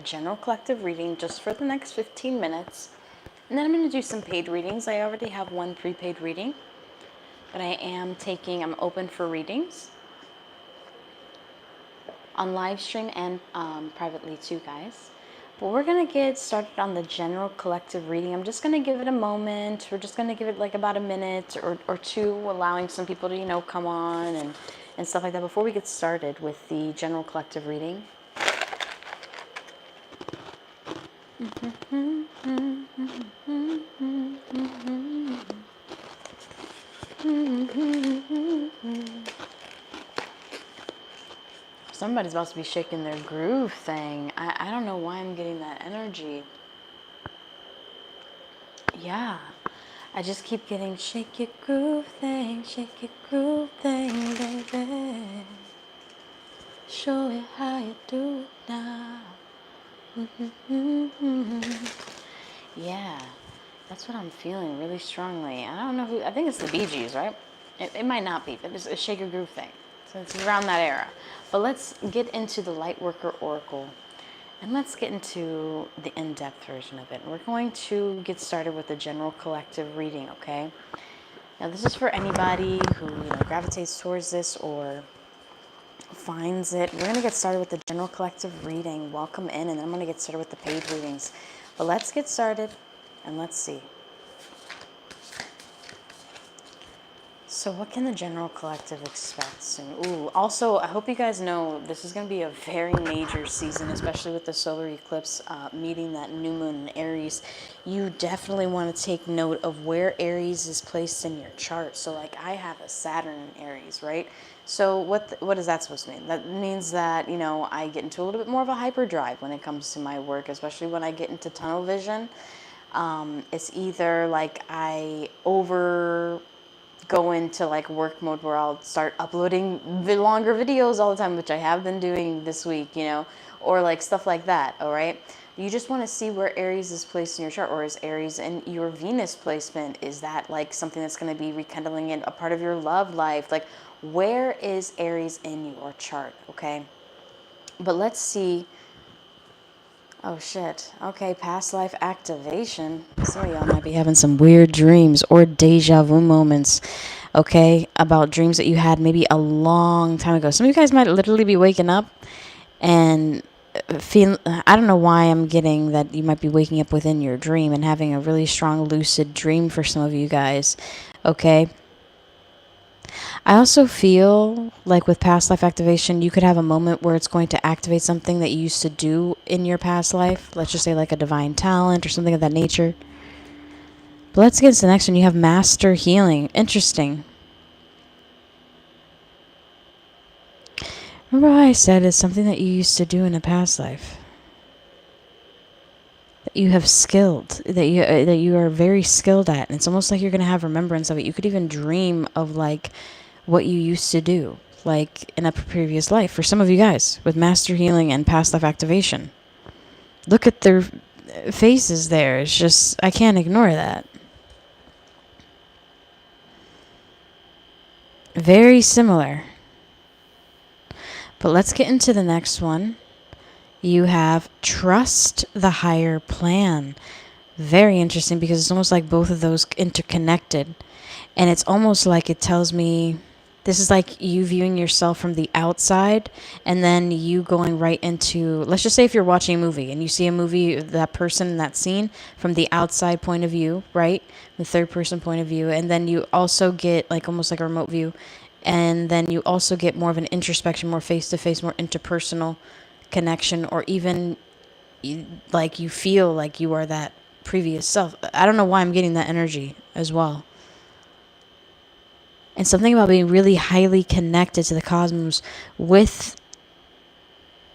general collective reading just for the next 15 minutes. And then I'm going to do some paid readings. I already have one prepaid reading, but I'm open for readings on live stream and privately too, guys. But we're going to get started on the general collective reading. I'm just going to give it a moment. We're just going to give it like about a minute or two, allowing some people to, come on and stuff like that before we get started with the general collective reading. Somebody's about to be shaking their groove thing. I don't know why I'm getting that energy. Yeah. I just keep getting shake your groove thing, baby. Show it how you do it now. Yeah. That's what I'm feeling really strongly. I don't know who, I think it's the Bee Gees, right? It might not be, but it's a Shake Your Groove thing. So it's around that era. But let's get into the Lightworker Oracle. And let's get into the in-depth version of it. We're going to get started with the general collective reading, okay? Now this is for anybody who gravitates towards this or finds it. We're going to get started with the general collective reading. Welcome in, and then I'm going to get started with the paid readings. But let's get started, and let's see. So what can the general collective expect soon? Ooh, also, I hope you guys know this is going to be a very major season, especially with the solar eclipse meeting that new moon in Aries. You definitely want to take note of where Aries is placed in your chart. So like I have a Saturn in Aries, right? So what is that supposed to mean? That means that, I get into a little bit more of a hyperdrive when it comes to my work, especially when I get into tunnel vision. It's either like I go into like work mode where I'll start uploading longer videos all the time, which I have been doing this week, or like stuff like that. All right. You just want to see where Aries is placed in your chart, or is Aries in your Venus placement? Is that like something that's going to be rekindling in a part of your love life? Like where is Aries in your chart? Okay. But let's see. Oh shit. Okay, past life activation. Some of y'all might be having some weird dreams or deja vu moments, okay, about dreams that you had maybe a long time ago. Some of you guys might literally be waking up and feel, I don't know why I'm getting that you might be waking up within your dream and having a really strong lucid dream for some of you guys, okay? I also feel like with past life activation, you could have a moment where it's going to activate something that you used to do in your past life. Let's just say like a divine talent or something of that nature. But let's get into the next one. You have master healing. Interesting. Remember how I said it's something that you used to do in a past life? That you have skilled, that you are very skilled at. And it's almost like you're going to have remembrance of it. You could even dream of like what you used to do, like in a previous life. For some of you guys with master healing and past life activation, look at their faces there. It's just, I can't ignore that. Very similar. But let's get into the next one. You have trust the higher plan. Very interesting, because it's almost like both of those interconnected. And it's almost like it tells me this is like you viewing yourself from the outside and then you going right into, let's just say if you're watching a movie and you see a movie, that person in that scene from the outside point of view, right? The third person point of view. And then you also get like almost like a remote view. And then you also get more of an introspection, more face-to-face, more interpersonal connection, or even like you feel like you are that previous self. I don't know why I'm getting that energy as well. And something about being really highly connected to the cosmos with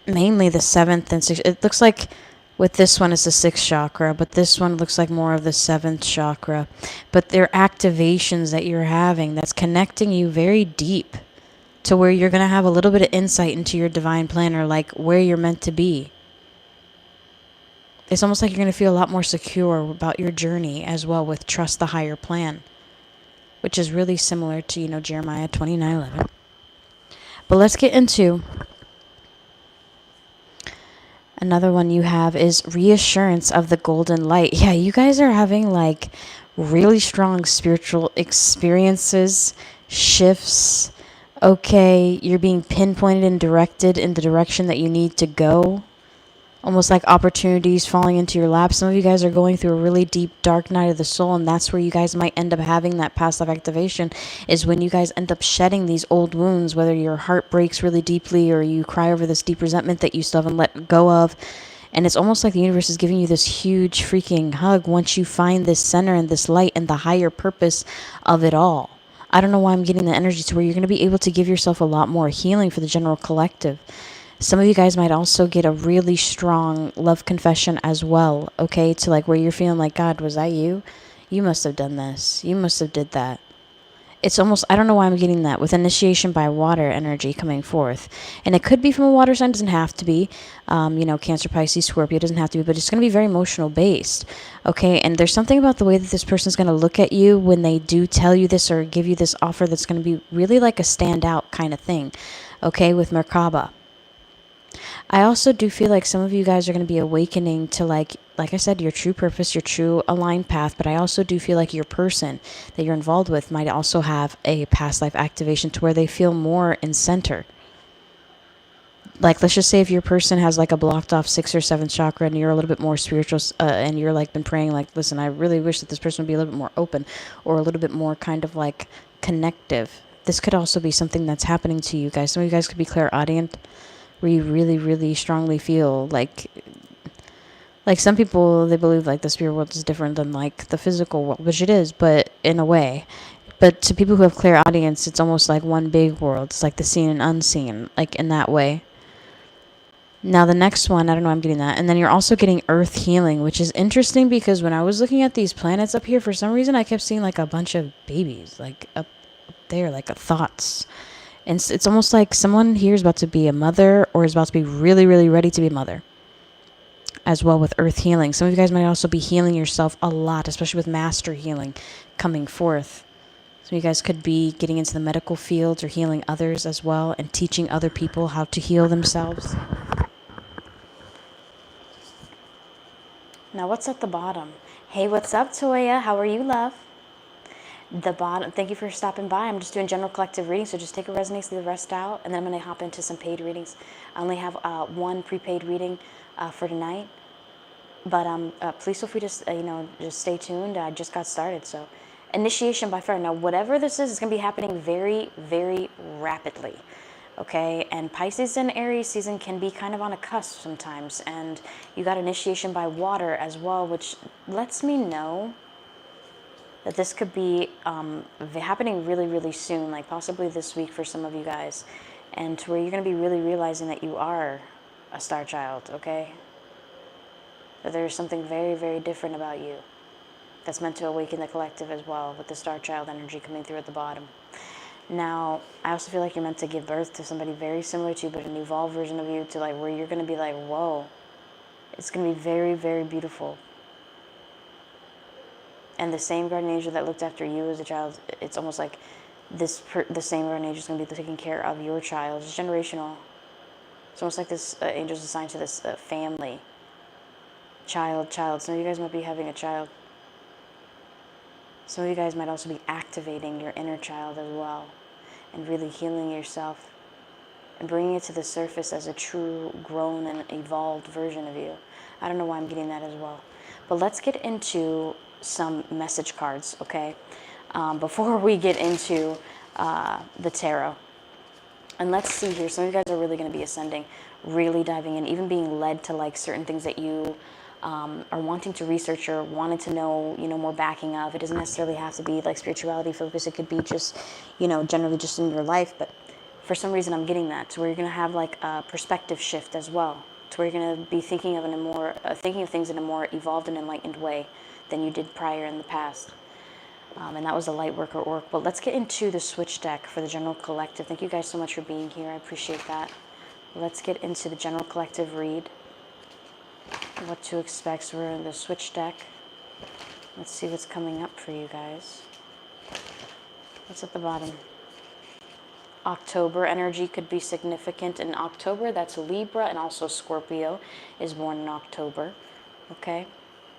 mainly the 7th and 6th. It looks like with this one it's the 6th chakra, but this one looks like more of the 7th chakra. But they're activations that you're having that's connecting you very deep to where you're going to have a little bit of insight into your divine plan, or like where you're meant to be. It's almost like you're going to feel a lot more secure about your journey as well with trust the higher plan, which is really similar to, Jeremiah 29:11. But let's get into Another one you have is reassurance of the golden light. Yeah, you guys are having like really strong spiritual experiences, shifts. Okay, you're being pinpointed and directed in the direction that you need to go. Almost like opportunities falling into your lap. Some of you guys are going through a really deep dark night of the soul, and that's where you guys might end up having that past life activation, is when you guys end up shedding these old wounds, whether your heart breaks really deeply or you cry over this deep resentment that you still haven't let go of. And it's almost like the universe is giving you this huge freaking hug once you find this center and this light and the higher purpose of it all. I don't know why I'm getting the energy to where you're going to be able to give yourself a lot more healing for the general collective. Some of you guys might also get a really strong love confession as well, okay? To like where you're feeling like, God, was that you? You must have done this. You must have did that. It's almost, I don't know why I'm getting that, with initiation by water energy coming forth. And it could be from a water sign, doesn't have to be. Cancer, Pisces, Scorpio, doesn't have to be, but it's going to be very emotional based, okay? And there's something about the way that this person's going to look at you when they do tell you this or give you this offer that's going to be really like a standout kind of thing, okay, with Merkaba. I also do feel like some of you guys are going to be awakening to like I said, your true purpose, your true aligned path. But I also do feel like your person that you're involved with might also have a past life activation to where they feel more in center. Like, let's just say if your person has like a blocked off 6th or 7th chakra and you're a little bit more spiritual, and you're like been praying like, listen, I really wish that this person would be a little bit more open or a little bit more kind of like connective. This could also be something that's happening to you guys. Some of you guys could be clairaudient, where you really, really strongly feel like some people, they believe like the spirit world is different than like the physical world, which it is, but in a way. But to people who have clairaudience, it's almost like one big world. It's like the seen and unseen, like in that way. Now the next one, I don't know, I'm getting that. And then you're also getting earth healing, which is interesting because when I was looking at these planets up here, for some reason I kept seeing like a bunch of babies, like up there, like thoughts. And it's almost like someone here is about to be a mother or is about to be really, really ready to be a mother. As well with earth healing. Some of you guys might also be healing yourself a lot, especially with master healing coming forth. Some of you guys could be getting into the medical fields or healing others as well and teaching other people how to heal themselves. Now what's at the bottom? Hey, what's up, Toya? How are you, love? The bottom, thank you for stopping by. I'm just doing general collective readings, so just take what resonates, leave the rest out, and then I'm going to hop into some paid readings. I only have one prepaid reading for tonight, but please feel free to just stay tuned. I just got started, so initiation by fire. Now whatever this is, it's going to be happening very, very rapidly. Okay, and Pisces and Aries season can be kind of on a cusp sometimes, and you got initiation by water as well, which lets me know that this could be happening really, really soon, like possibly this week for some of you guys, and to where you're going to be really realizing that you are a star child, okay? That there's something very, very different about you that's meant to awaken the collective as well, with the star child energy coming through at the bottom. Now, I also feel like you're meant to give birth to somebody very similar to you, but an evolved version of you, to like where you're going to be like, whoa, it's going to be very, very beautiful. And the same guardian angel that looked after you as a child, it's almost like the same guardian angel is going to be taking care of your child. It's generational. It's almost like this angel is assigned to this family. Child. Some of you guys might be having a child. Some of you guys might also be activating your inner child as well, and really healing yourself and bringing it to the surface as a true, grown, and evolved version of you. I don't know why I'm getting that as well. But let's get into some message cards, okay? Before we get into the tarot. And let's see here. Some of you guys are really going to be ascending, really diving in, even being led to like certain things that you are wanting to research or wanted to know, more backing of. It doesn't necessarily have to be like spirituality focused. It could be just, generally just in your life. But for some reason, I'm getting that to where you're going to have like a perspective shift as well, to where you're going to be thinking of things in a more evolved and enlightened way than you did prior in the past. And that was a light work or orc. But let's get into the switch deck for the general collective. Thank you guys so much for being here. I appreciate that. Let's get into the general collective read. What to expect. So we're in the switch deck. Let's see what's coming up for you guys. What's at the bottom? October energy could be significant in October. That's Libra, and also Scorpio is born in October. Okay,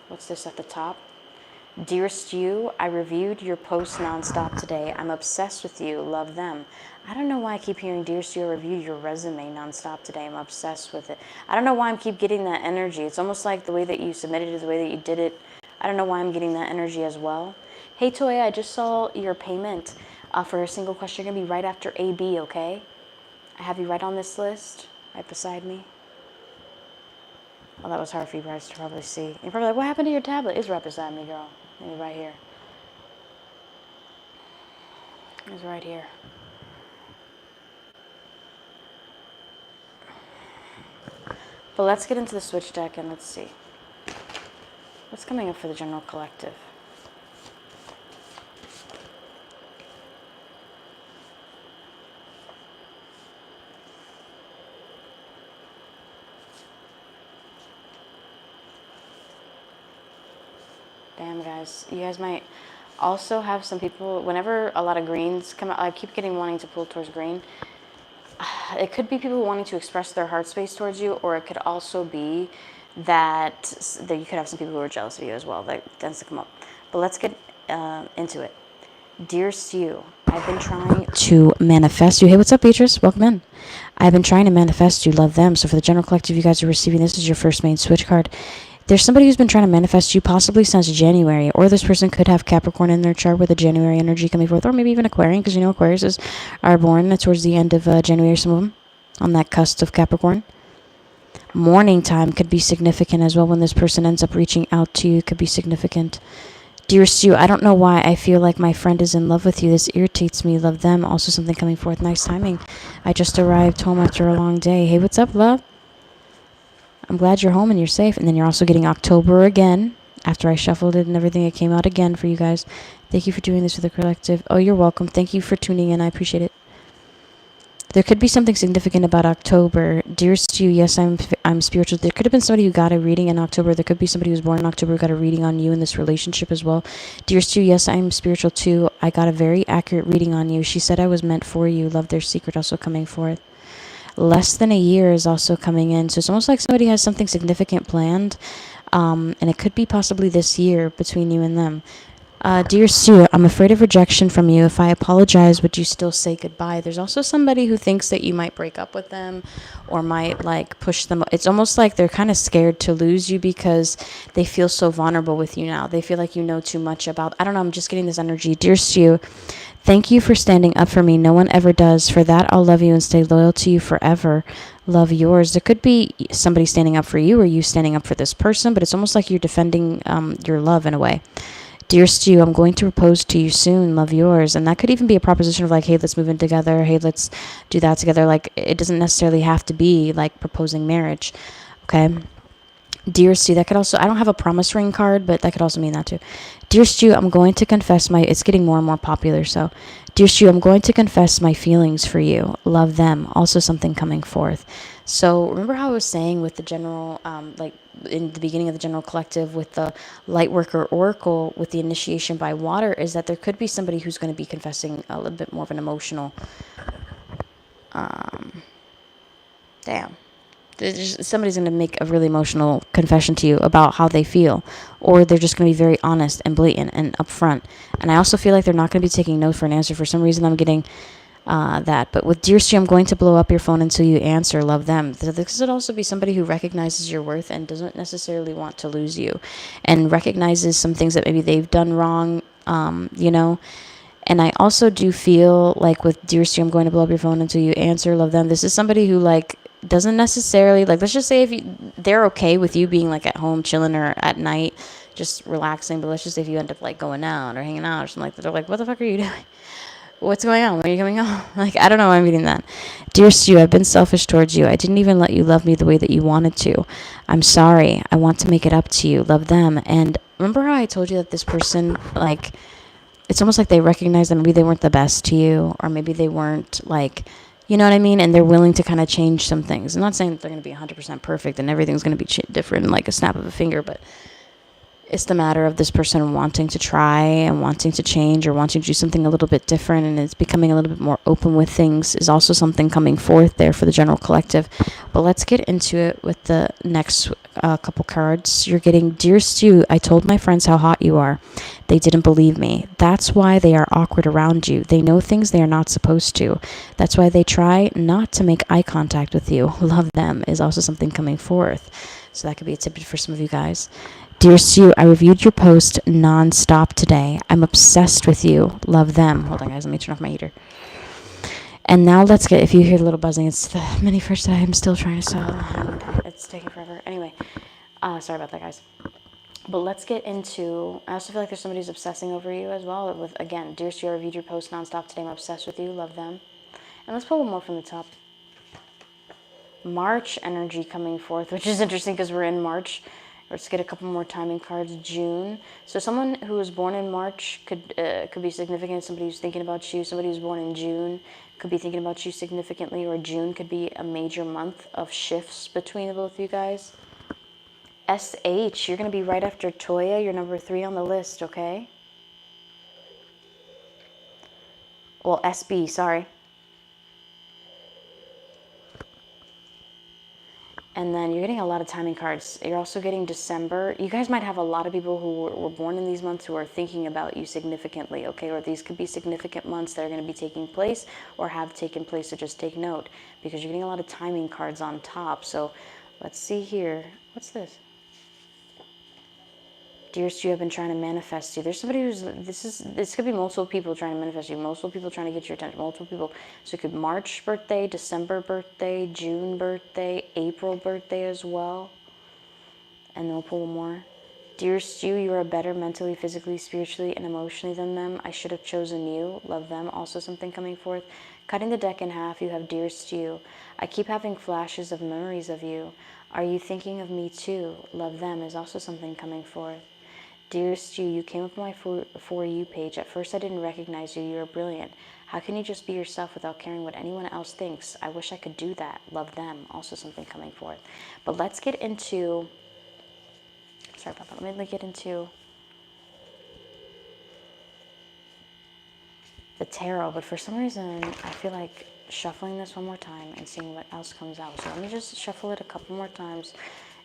what's this at the top? Dearest you, I reviewed your posts nonstop today. I'm obsessed with you. Love them. I don't know why I keep hearing, dearest you, I reviewed your resume nonstop today. I'm obsessed with it. I don't know why I keep getting that energy. It's almost like the way that you submitted it, the way that you did it. I don't know why I'm getting that energy as well. Hey, Toya, I just saw your payment for a single question. You're going to be right after AB, okay? I have you right on this list, right beside me. Well, that was hard for you guys to probably see. You're probably like, what happened to your tablet? It's right beside me, girl. Maybe right here. It's right here. But let's get into the switch deck and let's see. What's coming up for the general collective? Damn, guys. You guys might also have some people, whenever a lot of greens come out, I keep getting wanting to pull towards green. It could be people wanting to express their heart space towards you, or it could also be that you could have some people who are jealous of you as well. That tends to come up. But let's get into it. Dearest you, I've been trying to manifest you. Hey, what's up, Beatrice? Welcome in. I've been trying to manifest you. Love them. So for the general collective, you guys are receiving this as your first main switch card. There's somebody who's been trying to manifest you possibly since January, or this person could have Capricorn in their chart with a January energy coming forth, or maybe even Aquarian, because you know Aquariuses are born towards the end of January, some of them, on that cusp of Capricorn. Morning time could be significant as well. When this person ends up reaching out to you, could be significant. Dearest you, I don't know why I feel like my friend is in love with you. This irritates me. Love them. Also something coming forth. Nice timing. I just arrived home after a long day. Hey, what's up, love? I'm glad you're home and you're safe. And then you're also getting October again. After I shuffled it and everything, it came out again for you guys. Thank you for doing this with the collective. Oh, you're welcome. Thank you for tuning in. I appreciate it. There could be something significant about October. Dearest you, yes, I'm spiritual. There could have been somebody who got a reading in October. There could be somebody who was born in October who got a reading on you in this relationship as well. Dearest you, yes, I'm spiritual too. I got a very accurate reading on you. She said I was meant for you. Love their secret also coming forth. Less than a year is also coming in. So it's almost like somebody has something significant planned. And it could be possibly this year between you and them. Dear Sue, I'm afraid of rejection from you. If I apologize, would you still say goodbye? There's also somebody who thinks that you might break up with them or might like push them. It's almost like they're kind of scared to lose you because they feel so vulnerable with you now. They feel like you know too much about, I don't know, I'm just getting this energy. Dear Sue, thank you for standing up for me. No one ever does. For that, I'll love you and stay loyal to you forever. Love yours. There could be somebody standing up for you or you standing up for this person, but it's almost like you're defending your love in a way. Dearest you, I'm going to propose to you soon. Love yours. And that could even be a proposition of like, hey, let's move in together. Hey, let's do that together. Like, it doesn't necessarily have to be like proposing marriage. Okay. Dearest you, that could also, I don't have a promise ring card, but that could also mean that too. Dearest you, I'm going to confess it's getting more and more popular. So, dearest you, I'm going to confess my feelings for you. Love them. Also something coming forth. So remember how I was saying with the general, like in the beginning of the general collective with the light worker oracle with the initiation by water, is that there could be somebody who's going to be confessing a little bit more of an emotional, somebody's going to make a really emotional confession to you about how they feel, or they're just going to be very honest and blatant and upfront. And I also feel like they're not going to be taking no for an answer. For some reason, I'm getting that. But with Dear Stream, I'm going to blow up your phone until you answer. Love them. This could also be somebody who recognizes your worth and doesn't necessarily want to lose you, and recognizes some things that maybe they've done wrong, you know. And I also do feel like with Dear Stream, I'm going to blow up your phone until you answer. Love them. This is somebody who like doesn't necessarily like, let's just say if they're okay with you being like at home chilling or at night just relaxing, but let's just say if you end up like going out or hanging out or something like that, they're like, what the fuck are you doing? What's going on? When are you coming home? Like, I don't know why I'm reading that. Dear Stu, I've been selfish towards you. I didn't even let you love me the way that you wanted to. I'm sorry. I want to make it up to you. Love them. And remember how I told you that this person, like, it's almost like they recognize that maybe they weren't the best to you, or maybe they weren't, like, you know what I mean? And they're willing to kind of change some things. I'm not saying that they're going to be 100% perfect and everything's going to be different in like a snap of a finger, but It's the matter of this person wanting to try and wanting to change or wanting to do something a little bit different, and it's becoming a little bit more open with things is also something coming forth there for the general collective. But let's get into it with the next couple cards. You're getting, Dear Stu, I told my friends how hot you are. They didn't believe me. That's why they are awkward around you. They know things they are not supposed to. That's why they try not to make eye contact with you. Love them is also something coming forth. So that could be a tip for some of you guys. Dear Stu, I reviewed your post non-stop today. I'm obsessed with you. Love them. Hold on, guys. Let me turn off my heater. And now let's get, if you hear the little buzzing, it's the mini fridge that I'm still trying to sell. It's taking forever. Anyway, sorry about that, guys. But let's get into, I also feel like there's somebody who's obsessing over you as well. With, again, Dear Stu, I reviewed your post non-stop today. I'm obsessed with you. Love them. And let's pull one more from the top. March energy coming forth, which is interesting because we're in March. Let's get a couple more timing cards. June. So someone who was born in March could be significant. Somebody who's thinking about you. Somebody who's born in June could be thinking about you significantly. Or June could be a major month of shifts between the both of you guys. SH, you're going to be right after Toya. You're number 3 on the list, okay? Well, SB, sorry. And then you're getting a lot of timing cards. You're also getting December. You guys might have a lot of people who were born in these months who are thinking about you significantly, okay? Or these could be significant months that are going to be taking place or have taken place, so just take note because you're getting a lot of timing cards on top. So let's see here. What's this? Dear Stu, I've been trying to manifest you. There's somebody who's, this could be multiple people trying to manifest you, multiple people trying to get your attention, multiple people. So it could March birthday, December birthday, June birthday, April birthday as well. And then we'll pull one more. Dear Stu, you are better mentally, physically, spiritually, and emotionally than them. I should have chosen you. Love them. Also something coming forth. Cutting the deck in half, you have Dear Stu. I keep having flashes of memories of you. Are you thinking of me too? Love them is also something coming forth. Dear Stu, you came up on my For You page. At first I didn't recognize you. You are brilliant. How can you just be yourself without caring what anyone else thinks? I wish I could do that. Love them. Also something coming forth. But let's get into... Sorry about that. Let me get into the tarot. But for some reason, I feel like shuffling this one more time and seeing what else comes out. So let me just shuffle it a couple more times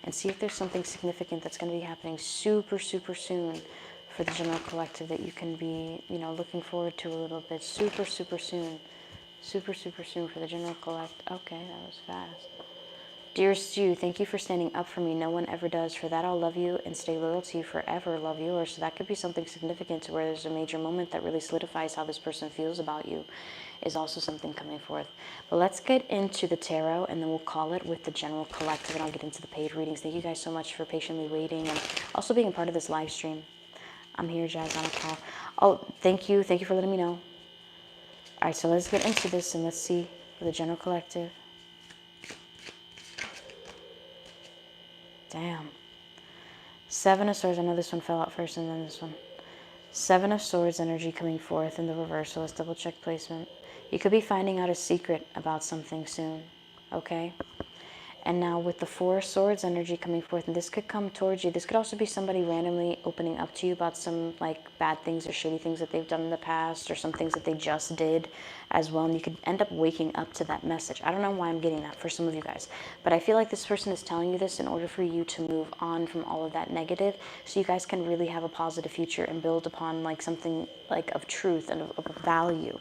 and see if there's something significant that's going to be happening super, super soon for the general collective that you can be, you know, looking forward to a little bit. Super, super soon. Super, super soon for the general collective. Okay, that was fast. Dear Stu, thank you for standing up for me. No one ever does. For that, I'll love you and stay loyal to you forever. Love yours. So that could be something significant to where there's a major moment that really solidifies how this person feels about you is also something coming forth. But let's get into the tarot and then we'll call it with the general collective and I'll get into the paid readings. Thank you guys so much for patiently waiting and also being a part of this live stream. I'm here, Jazz, on a call. Oh, thank you. Thank you for letting me know. All right, so let's get into this and let's see for the general collective. Damn. 7 of Swords. I know this one fell out first and then this one. 7 of Swords energy coming forth in the reverse. So let's double check placement. You could be finding out a secret about something soon. Okay? And now with the 4 of Swords energy coming forth, and this could come towards you. This could also be somebody randomly opening up to you about some like bad things or shitty things that they've done in the past or some things that they just did as well. And you could end up waking up to that message. I don't know why I'm getting that for some of you guys, but I feel like this person is telling you this in order for you to move on from all of that negative so you guys can really have a positive future and build upon like something like of truth and of value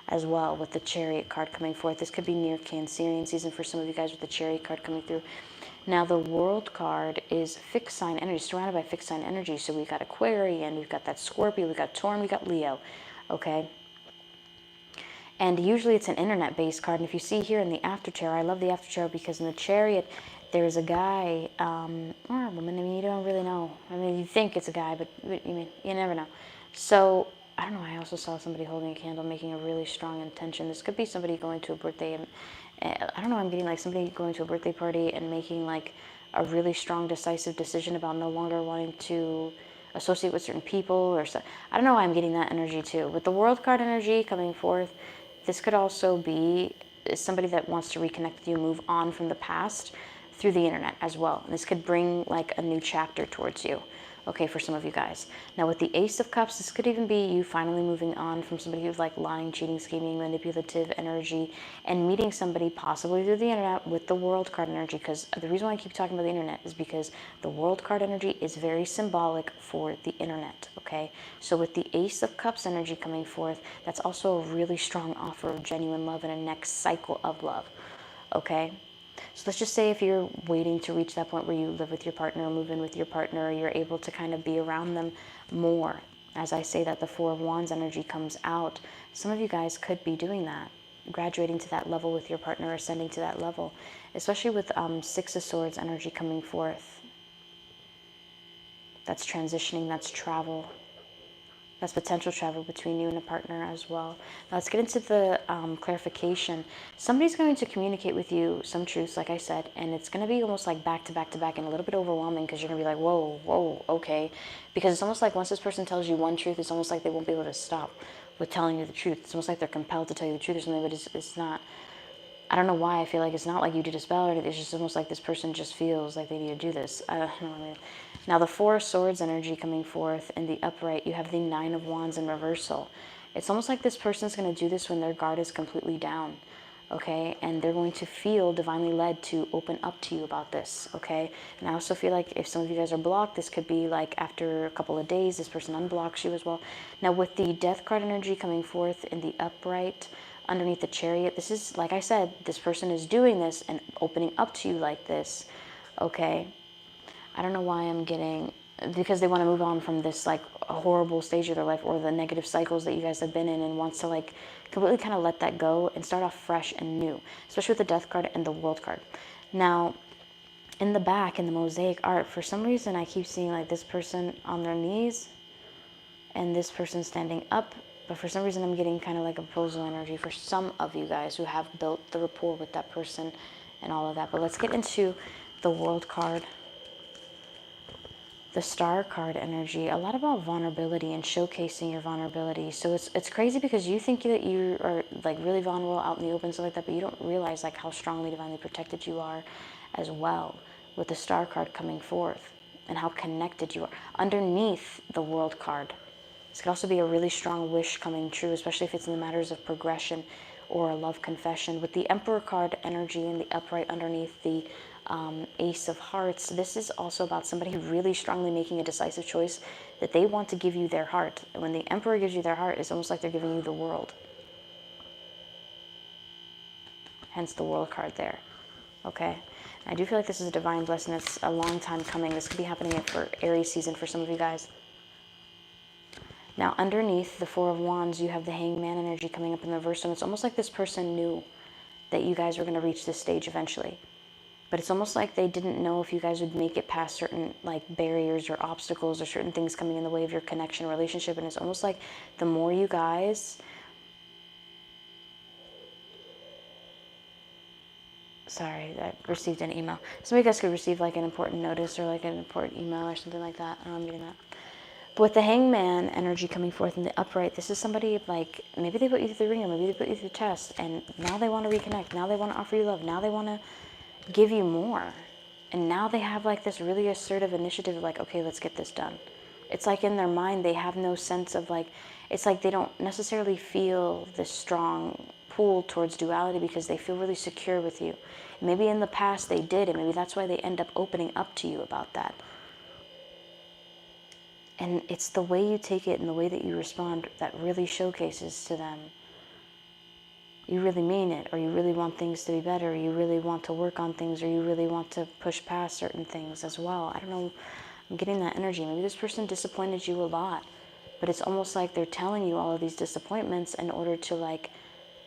as well with the Chariot card coming forth. This could be near Cancerian season for some of you guys with the Chariot card coming through. Now the World card is fixed sign energy, surrounded by fixed sign energy. So we've got Aquarian, we've got that Scorpio, we've got Taurus, we've got Leo, okay? And usually it's an internet-based card. And if you see here in the After Tarot, I love the After Tarot because in the Chariot, there's a guy, or a woman, I mean, you don't really know. I mean, you think it's a guy, but you never know. So I don't know, I also saw somebody holding a candle making a really strong intention. This could be somebody going to a birthday, and I don't know, I'm getting like somebody going to a birthday party and making like a really strong, decisive decision about no longer wanting to associate with certain people or so. I don't know why I'm getting that energy too. With the World card energy coming forth, this could also be somebody that wants to reconnect with you, move on from the past through the internet as well. And this could bring like a new chapter towards you. Okay, for some of you guys. Now with the Ace of Cups, this could even be you finally moving on from somebody who's like lying, cheating, scheming, manipulative energy, and meeting somebody possibly through the internet with the World card energy. Because the reason why I keep talking about the internet is because the World card energy is very symbolic for the internet, okay? So with the Ace of Cups energy coming forth, that's also a really strong offer of genuine love and a next cycle of love, okay? So let's just say if you're waiting to reach that point where you live with your partner or move in with your partner, or you're able to kind of be around them more. As I say that the Four of Wands energy comes out, some of you guys could be doing that, graduating to that level with your partner, ascending to that level, especially with Six of Swords energy coming forth. That's transitioning, that's travel. That's potential travel between you and a partner as well. Now let's get into the clarification. Somebody's going to communicate with you some truths, like I said, and it's going to be almost like back to back to back and a little bit overwhelming because you're going to be like, whoa, whoa, okay. Because it's almost like once this person tells you one truth, it's almost like they won't be able to stop with telling you the truth. It's almost like they're compelled to tell you the truth or something, but it's not. I don't know why I feel like it's not like you did a spell or anything. It's just almost like this person just feels like they need to do this. I don't know. Now the Four of Swords energy coming forth in the upright, you have the Nine of Wands in reversal. It's almost like this person's going to do this when their guard is completely down, okay? And they're going to feel divinely led to open up to you about this, okay? And I also feel like if some of you guys are blocked, this could be like after a couple of days, this person unblocks you as well. Now with the Death card energy coming forth in the upright, underneath the Chariot, this is, like I said, this person is doing this and opening up to you like this, okay? I don't know why I'm getting, because they want to move on from this like horrible stage of their life or the negative cycles that you guys have been in, and wants to like completely kind of let that go and start off fresh and new, especially with the Death card and the World card. Now, in the back, in the mosaic art, for some reason I keep seeing like this person on their knees and this person standing up. But for some reason, I'm getting kind of like a proposal energy for some of you guys who have built the rapport with that person and all of that. But let's get into the World card. The Star card energy, a lot about vulnerability and showcasing your vulnerability. So it's crazy because you think that you are like really vulnerable out in the open, stuff like that, but you don't realize like how strongly divinely protected you are as well with the Star card coming forth and how connected you are. Underneath the World card, this could also be a really strong wish coming true, especially if it's in the matters of progression or a love confession. With the Emperor card energy in the upright underneath the Ace of Hearts, this is also about somebody really strongly making a decisive choice that they want to give you their heart. And when the Emperor gives you their heart, it's almost like they're giving you the world. Hence the World card there. Okay? I do feel like this is a divine blessing that's a long time coming. This could be happening for Aries season for some of you guys. Now, underneath the Four of Wands, you have the Hangman energy coming up in the reverse, and it's almost like this person knew that you guys were going to reach this stage eventually. But it's almost like they didn't know if you guys would make it past certain like barriers or obstacles or certain things coming in the way of your connection relationship. And it's almost like the more you guys... Sorry, I received an email. Some of you guys could receive like an important notice or like an important email or something like that. I don't know, I'm getting that. But with the Hangman energy coming forth in the upright, this is somebody like, maybe they put you through the ringer, maybe they put you through the test, and now they want to reconnect, now they want to offer you love, now they want to give you more. And now they have like this really assertive initiative of like, okay, let's get this done. It's like in their mind, they have no sense of like, it's like they don't necessarily feel this strong pull towards duality because they feel really secure with you. Maybe in the past they did, and maybe that's why they end up opening up to you about that. And it's the way you take it and the way that you respond that really showcases to them you really mean it, or you really want things to be better, or you really want to work on things, or you really want to push past certain things as well. I don't know, I'm getting that energy. Maybe this person disappointed you a lot, but it's almost like they're telling you all of these disappointments in order to like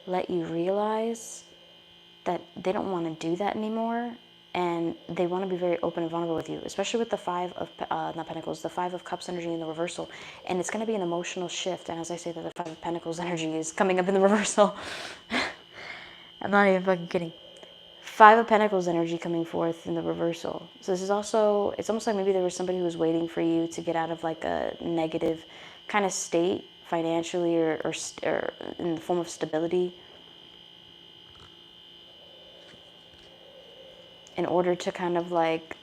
let you realize that they don't want to do that anymore, and they want to be very open and vulnerable with you, especially with the Five of, not Pentacles, the Five of Cups energy in the reversal. And it's going to be an emotional shift. And as I say that the Five of Pentacles energy is coming up in the reversal, I'm not even fucking kidding. Five of Pentacles energy coming forth in the reversal. So this is also, it's almost like maybe there was somebody who was waiting for you to get out of like a negative kind of state financially or in the form of stability, in order to kind of like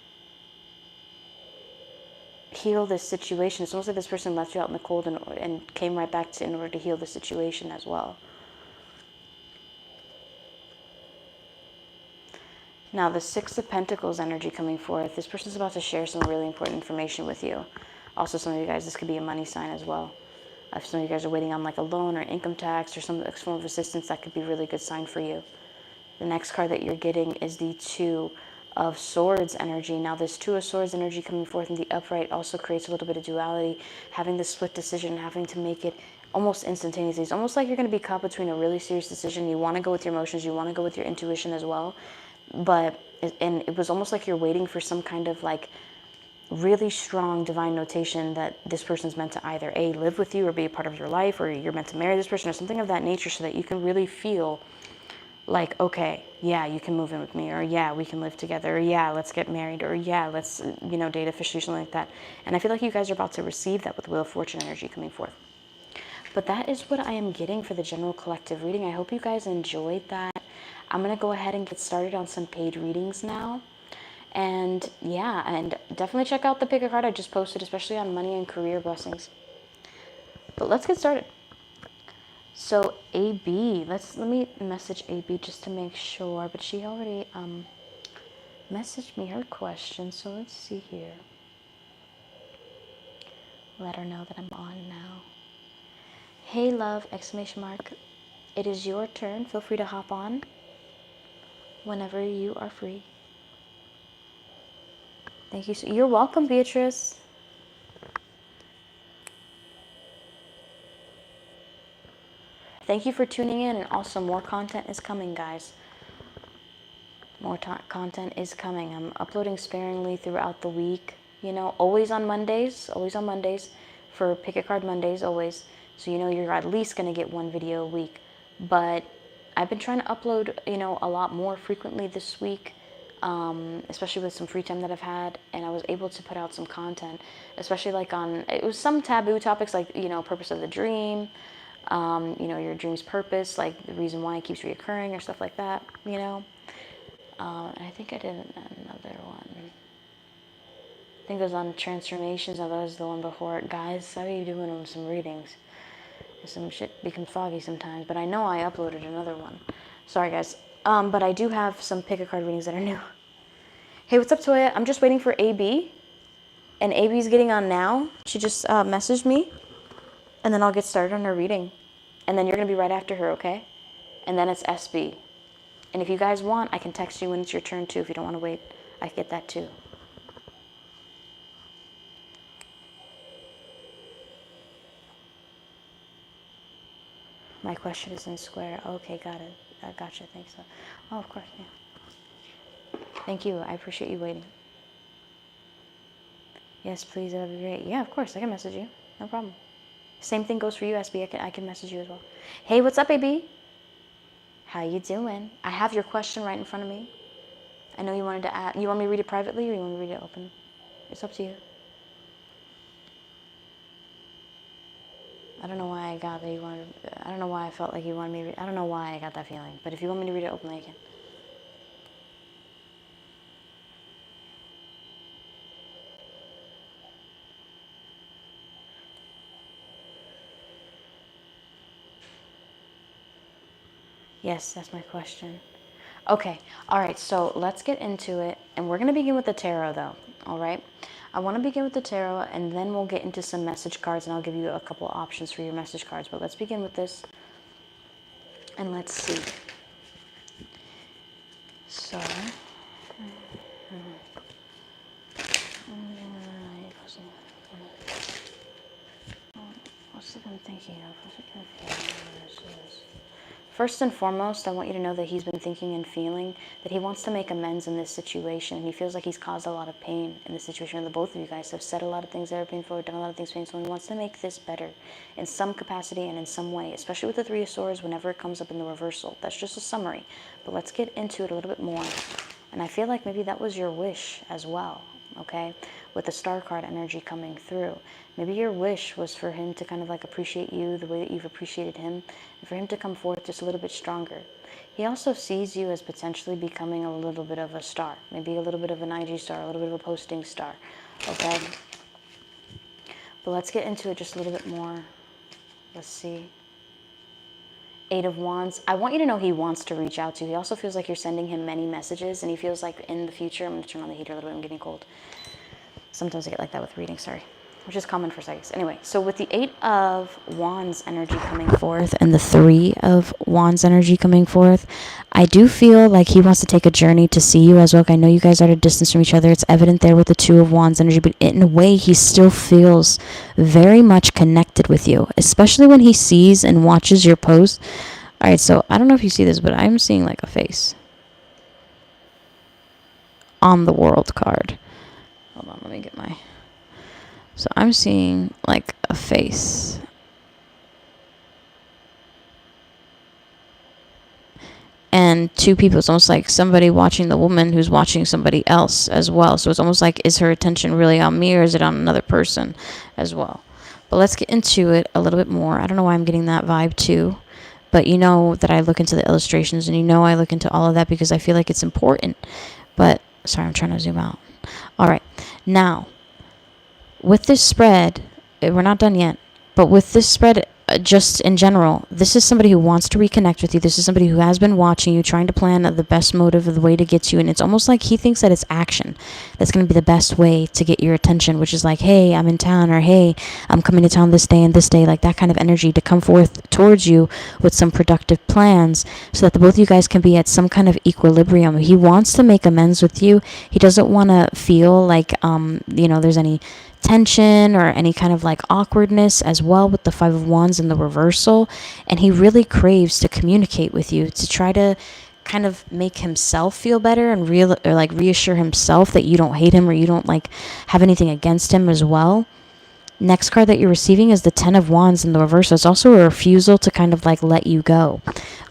heal this situation. It's almost like this person left you out in the cold and came right back in order to heal the situation as well. Now, the Six of Pentacles energy coming forth. This person's about to share some really important information with you. Also, some of you guys, this could be a money sign as well. If some of you guys are waiting on like a loan or income tax or some form of assistance, that could be a really good sign for you. The next card that you're getting is the Two of Swords energy. Now, this Two of Swords energy coming forth in the upright also creates a little bit of duality, having the split decision, having to make it almost instantaneously. It's almost like you're going to be caught between a really serious decision. You want to go with your emotions, you want to go with your intuition as well, and it was almost like you're waiting for some kind of like really strong divine notation that this person's meant to either A, live with you or be a part of your life, or you're meant to marry this person or something of that nature, so that you can really feel like, okay, yeah, you can move in with me, or yeah, we can live together, or yeah, let's get married, or yeah, let's, date officially, something like that. And I feel like you guys are about to receive that with Wheel of Fortune energy coming forth. But that is what I am getting for the general collective reading. I hope you guys enjoyed that. I'm going to go ahead and get started on some paid readings now. And yeah, and definitely check out the pick a card I just posted, especially on money and career blessings. But let's get started. So AB, let me message AB just to make sure, but she already messaged me her question, so let's see here. Let her know that I'm on now. Hey love, exclamation mark. It is your turn. Feel free to hop on whenever you are free. Thank you. You're welcome, Beatrice. Thank you for tuning in, and also more content is coming, guys. More content is coming. I'm uploading sparingly throughout the week. Always on Mondays for Pick a Card Mondays, always. So you're at least going to get one video a week. But I've been trying to upload, a lot more frequently this week, especially with some free time that I've had, and I was able to put out some content, especially like it was some taboo topics like, purpose of the dream, your dream's purpose, like the reason why it keeps reoccurring or stuff like that, I think I did another one. I think it was on transformations. That was the one before it. Guys, how are you doing on some readings? Some shit becomes foggy sometimes, but I know I uploaded another one. Sorry, guys. But I do have some pick a card readings that are new. Hey, what's up, Toya? I'm just waiting for AB, and AB's getting on now. She just messaged me, and then I'll get started on her reading. And then you're going to be right after her, okay? And then it's SB. And if you guys want, I can text you when it's your turn, too. If you don't want to wait, I get that, too. My question is in square. Okay, got it. I gotcha. Thanks. Oh, of course, yeah. Thank you. I appreciate you waiting. Yes, please. That would be great. Yeah, of course. I can message you. No problem. Same thing goes for you, SB. I can message you as well. Hey, what's up, AB? How you doing? I have your question right in front of me. I know you wanted to ask. You want me to read it privately, or you want me to read it open? It's up to you. I don't know why I got that you wanted. I don't know why I felt like you wanted me to read. I don't know why I got that feeling. But if you want me to read it openly, I can. Yes, that's my question. Okay, all right, so let's get into it. And we're going to begin with the tarot, though, all right? I want to begin with the tarot, and then we'll get into some message cards, and I'll give you a couple options for your message cards. But let's begin with this, and let's see. So, what's it I'm thinking of? First and foremost, I want you to know that he's been thinking and feeling that he wants to make amends in this situation. And he feels like he's caused a lot of pain in this situation. And the both of you guys have said a lot of things that are painful, done a lot of things painful. And he wants to make this better in some capacity and in some way, especially with the Three of Swords whenever it comes up in the reversal. That's just a summary. But let's get into it a little bit more. And I feel like maybe that was your wish as well, okay? With the Star card energy coming through. Maybe your wish was for him to kind of like appreciate you the way that you've appreciated him, and for him to come forth just a little bit stronger. He also sees you as potentially becoming a little bit of a star, maybe a little bit of an IG star, a little bit of a posting star, okay? But let's get into it just a little bit more. Let's see. 8 of Wands. I want you to know he wants to reach out to you. He also feels like you're sending him many messages, and he feels like in the future, I'm going to turn on the heater a little bit, I'm getting cold. Sometimes I get like that with reading, sorry. Which is common for psychics. Anyway, so with the 8 of Wands energy coming forth and the 3 of Wands energy coming forth, I do feel like he wants to take a journey to see you as well. I know you guys are at a distance from each other. It's evident there with the 2 of Wands energy, but in a way, he still feels very much connected with you, especially when he sees and watches your posts. All right, so I don't know if you see this, but I'm seeing like a face on the World card. Hold on, let me get my... So I'm seeing like a face. And 2 people. It's almost like somebody watching the woman who's watching somebody else as well. So it's almost like, is her attention really on me or is it on another person as well? But let's get into it a little bit more. I don't know why I'm getting that vibe too. But you know that I look into the illustrations and you know I look into all of that because I feel like it's important. But, sorry, I'm trying to zoom out. All right. Now, with this spread, we're not done yet, but with this spread, just in general, this is somebody who wants to reconnect with you. This is somebody who has been watching you, trying to plan the best motive of the way to get to you. And it's almost like he thinks that it's action that's going to be the best way to get your attention, which is like, hey, I'm in town, or hey, I'm coming to town this day and this day, like that kind of energy to come forth towards you with some productive plans so that the both of you guys can be at some kind of equilibrium. He wants to make amends with you. He doesn't want to feel like, there's any tension or any kind of like awkwardness as well with the 5 of Wands in the reversal, and he really craves to communicate with you to try to kind of make himself feel better and reassure himself that you don't hate him or you don't like have anything against him as well. Next card that you're receiving is the 10 of Wands in the reversal. It's also a refusal to kind of like let you go.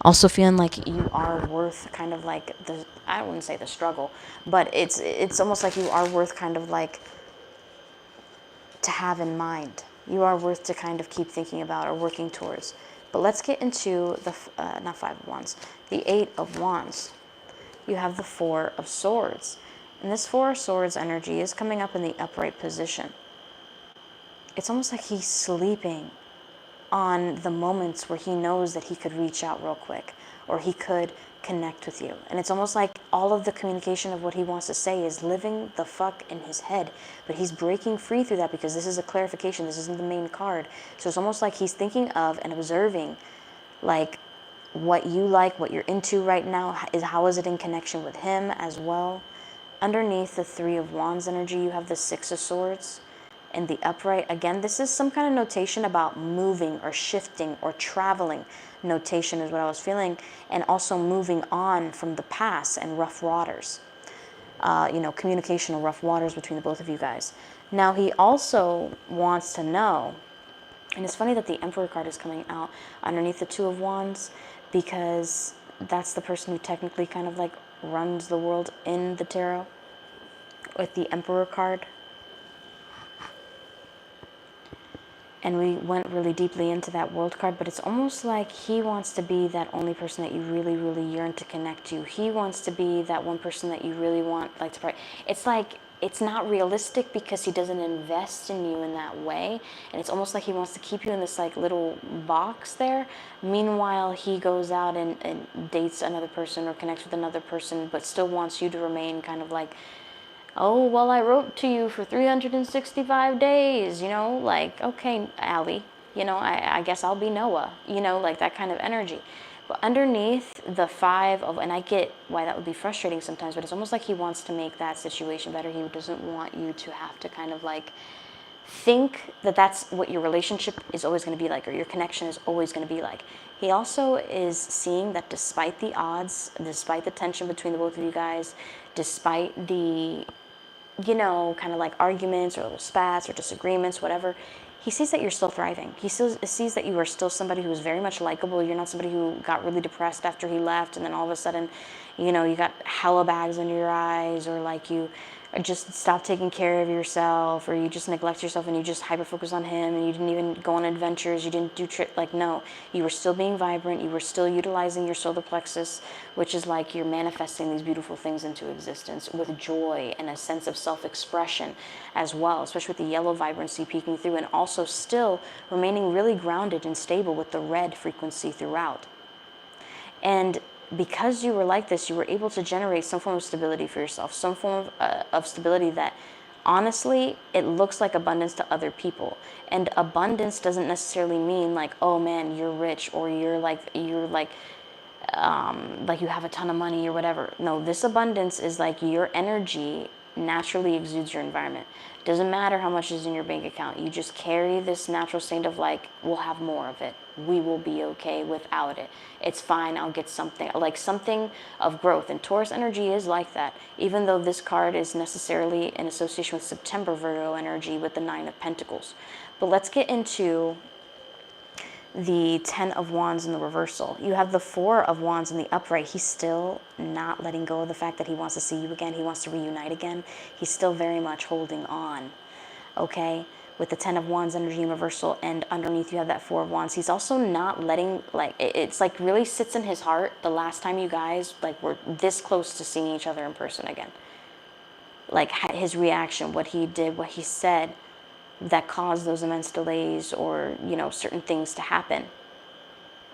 Also feeling like you are worth kind of like I wouldn't say the struggle, but it's almost like you are worth kind of like to have in mind. You are worth to kind of keep thinking about or working towards. But let's get into the, not 5 of Wands, the 8 of Wands. You have the 4 of Swords. And this 4 of Swords energy is coming up in the upright position. It's almost like he's sleeping on the moments where he knows that he could reach out real quick or he could connect with you. And it's almost like all of the communication of what he wants to say is living the fuck in his head, but he's breaking free through that because this is a clarification. This isn't the main card. So it's almost like he's thinking of and observing like what you like, what you're into right now, how is it in connection with him as well. Underneath the 3 of Wands energy, you have the 6 of Swords. And the upright, again, this is some kind of notation about moving or shifting or traveling. Notation is what I was feeling. And also moving on from the past and rough waters. Communication or rough waters between the both of you guys. Now, he also wants to know, and it's funny that the Emperor card is coming out underneath the 2 of Wands, because that's the person who technically kind of like runs the world in the tarot with the Emperor card. And we went really deeply into that World card, but it's almost like he wants to be that only person that you really, really yearn to connect to. He wants to be that one person that you really want like to pray. It's like, it's not realistic because he doesn't invest in you in that way. And it's almost like he wants to keep you in this like little box there. Meanwhile, he goes out and dates another person or connects with another person, but still wants you to remain kind of like, oh, well, I wrote to you for 365 days, like, okay, Allie, I guess I'll be Noah, like that kind of energy. But underneath the 5 of, and I get why that would be frustrating sometimes, but it's almost like he wants to make that situation better. He doesn't want you to have to kind of like think that that's what your relationship is always going to be like, or your connection is always going to be like. He also is seeing that despite the odds, despite the tension between the both of you guys, despite the kind of like arguments or little spats or disagreements, whatever, he sees that you're still thriving. He sees that you are still somebody who is very much likable. You're not somebody who got really depressed after he left and then all of a sudden, you got hella bags under your eyes, or like you or just stop taking care of yourself, or you just neglect yourself and you just hyper focus on him and you didn't even go on adventures, you didn't do like, no, you were still being vibrant, you were still utilizing your solar plexus, which is like you're manifesting these beautiful things into existence with joy and a sense of self-expression as well, especially with the yellow vibrancy peeking through, and also still remaining really grounded and stable with the red frequency throughout. And because you were like this, you were able to generate some form of stability for yourself, some form of stability that honestly, it looks like abundance to other people. And abundance doesn't necessarily mean like, oh man, you're rich, or you're like you have a ton of money or whatever. No, this abundance is like your energy naturally exudes your environment. Doesn't matter how much is in your bank account. You just carry this natural state of like, we'll have more of it. We will be okay without it. It's fine. I'll get something, like something of growth. And Taurus energy is like that. Even though this card is necessarily in association with September Virgo energy with the Nine of Pentacles. But let's get into the Ten of Wands in the reversal. You have the Four of Wands in the upright. He's still not letting go of the fact that he wants to see you again. He wants to reunite again. He's still very much holding on, okay? With the Ten of Wands energy in reversal, and underneath you have that Four of Wands. He's also not letting, like, it's like really sits in his heart the last time you guys, like, were this close to seeing each other in person again. Like, his reaction, what he did, what he said, that caused those immense delays or, you know, certain things to happen.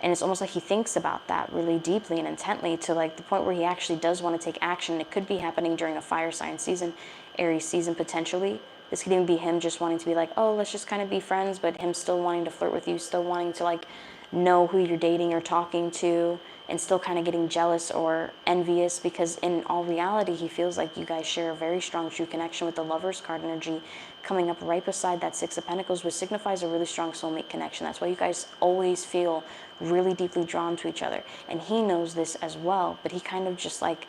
And it's almost like he thinks about that really deeply and intently to like the point where he actually does want to take action. It could be happening during a fire sign season, Aries season potentially. This could even be him just wanting to be like, oh, let's just kind of be friends, but him still wanting to flirt with you, still wanting to like know who you're dating or talking to, and still kind of getting jealous or envious, because in all reality, he feels like you guys share a very strong true connection with the Lover's card energy coming up right beside that Six of Pentacles, which signifies a really strong soulmate connection. That's why you guys always feel really deeply drawn to each other. And he knows this as well, but he kind of just like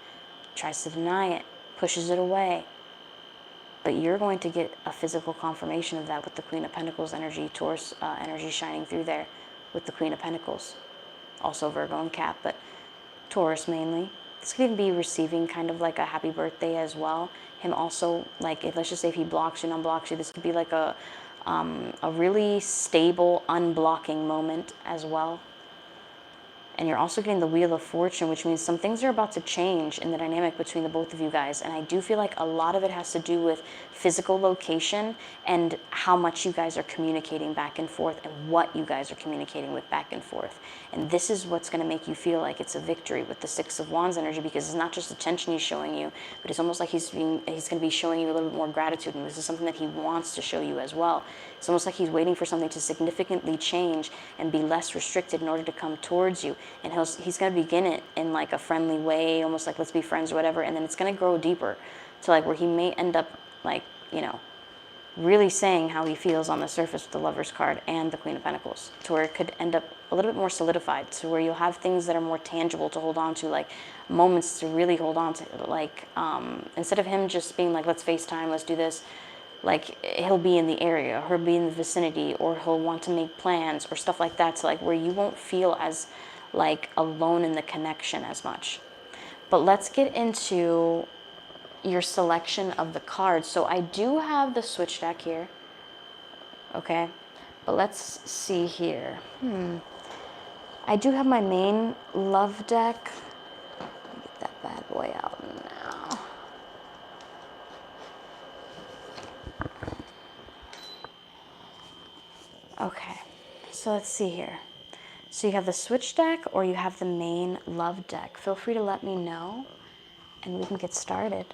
tries to deny it, pushes it away. But you're going to get a physical confirmation of that with the Queen of Pentacles energy, Taurus energy shining through there with the Queen of Pentacles. Also Virgo and Cap, but Taurus mainly. This could even be receiving kind of like a happy birthday as well. Him also, like, if, let's just say if he blocks you and unblocks you, this could be like a really stable unblocking moment as well. And you're also getting the Wheel of Fortune, which means some things are about to change in the dynamic between the both of you guys. And I do feel like a lot of it has to do with physical location and how much you guys are communicating back and forth and what you guys are communicating with back and forth. And this is what's going to make you feel like it's a victory with the Six of Wands energy, because it's not just attention he's showing you, but it's almost like he's going to be showing you a little bit more gratitude. And this is something that he wants to show you as well. It's almost like he's waiting for something to significantly change and be less restricted in order to come towards you. And he's going to begin it in like a friendly way, almost like let's be friends or whatever. And then it's going to grow deeper to like where he may end up like, you know, really saying how he feels on the surface with the Lover's card and the Queen of Pentacles, to where it could end up a little bit more solidified, to where you'll have things that are more tangible to hold on to, like moments to really hold on to. Like instead of him just being like, let's FaceTime, let's do this, like he'll be in the area, he'll be in the vicinity, or he'll want to make plans or stuff like that, so like where you won't feel as like alone in the connection as much. But let's get into your selection of the cards. So I do have the switch deck here, okay, but let's see here. I do have my main love deck. Let me get that bad boy out now. Okay, so let's see here. So you have the switch deck or you have the main love deck. Feel free to let me know and we can get started.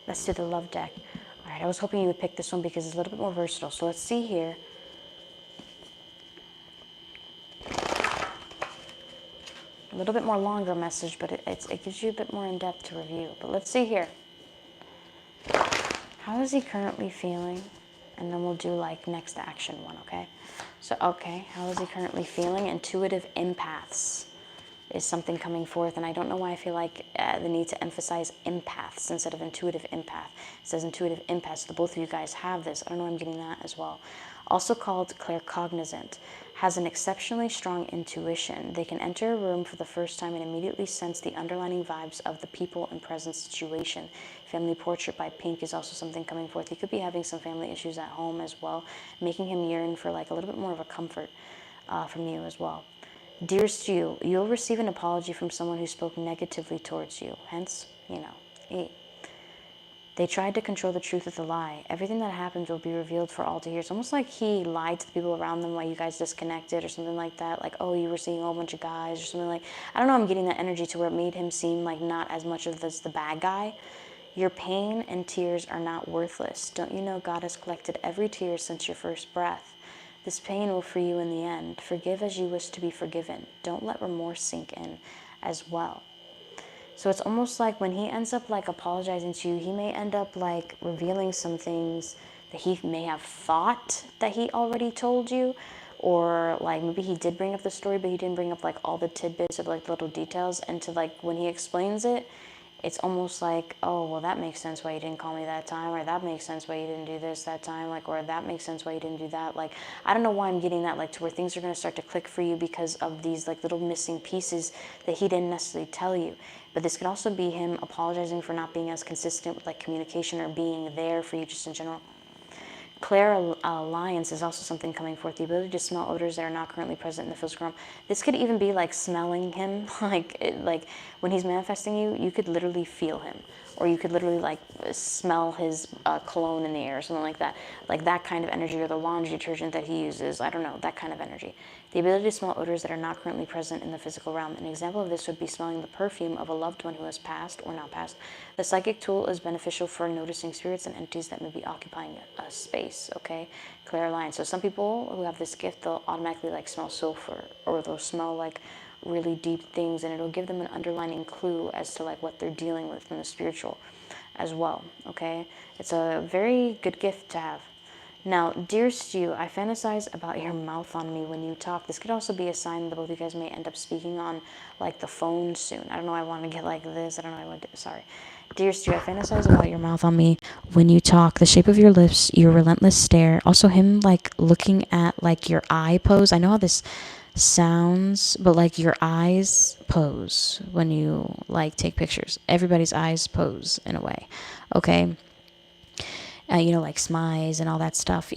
Let's do the love deck. All right, I was hoping you would pick this one because it's a little bit more versatile. So let's see here. A little bit more longer message, but it gives you a bit more in depth to review. But let's see here. How is he currently feeling? And then we'll do like next action one, okay? So, okay, how is he currently feeling? Intuitive empaths. is something coming forth. And I don't know why I feel like the need to emphasize empaths instead of intuitive empath. It says intuitive empath, so the both of you guys have this. I don't know why I'm getting that as well. Also called claircognizant, has an exceptionally strong intuition. They can enter a room for the first time and immediately sense the underlying vibes of the people and present situation. Family portrait by Pink is also something coming forth. He could be having some family issues at home as well, making him yearn for like a little bit more of a comfort from you as well. Dearest you, you'll receive an apology from someone who spoke negatively towards you. Hence, they tried to control the truth with a lie. Everything that happened will be revealed for all to hear. It's almost like he lied to the people around them while you guys disconnected or something like that. Like, oh, you were seeing a whole bunch of guys or something like, I don't know, I'm getting that energy to where it made him seem like not as much of the bad guy. Your pain and tears are not worthless. Don't you know God has collected every tear since your first breath? This pain will free you in the end. Forgive as you wish to be forgiven. Don't let remorse sink in as well. So it's almost like when he ends up like apologizing to you, he may end up like revealing some things that he may have thought that he already told you, or like maybe he did bring up the story, but he didn't bring up like all the tidbits of like little details. And to like when he explains it, it's almost like, oh, well, that makes sense why you didn't call me that time, or that makes sense why you didn't do this that time, like, or that makes sense why you didn't do that. Like, I don't know why I'm getting that, like, to where things are going to start to click for you because of these, like, little missing pieces that he didn't necessarily tell you. But this could also be him apologizing for not being as consistent with, like, communication or being there for you just in general. Clairalliance is also something coming forth. The ability to smell odors that are not currently present in the physical realm. This could even be like smelling him, like when he's manifesting you, you could literally feel him, or you could literally like smell his cologne in the air or something like that kind of energy, or the laundry detergent that he uses. I don't know, that kind of energy. The ability to smell odors that are not currently present in the physical realm. An example of this would be smelling the perfume of a loved one who has passed or now passed. The psychic tool is beneficial for noticing spirits and entities that may be occupying a space, okay? Clairalliance. So some people who have this gift, they'll automatically like smell sulfur, or they'll smell like really deep things, and it'll give them an underlying clue as to like what they're dealing with in the spiritual as well, okay? It's a very good gift to have. Now, dearest you, I fantasize about your mouth on me when you talk. This could also be a sign that both of you guys may end up speaking on like the phone soon. I don't know why I want to get like this. I don't know why I want to do, sorry. Dearest you, I fantasize about your mouth on me when you talk. The shape of your lips, your relentless stare. Also him like looking at like your eye pose. I know how this sounds, but like your eyes pose when you like take pictures. Everybody's eyes pose in a way, okay? Like smize and all that stuff,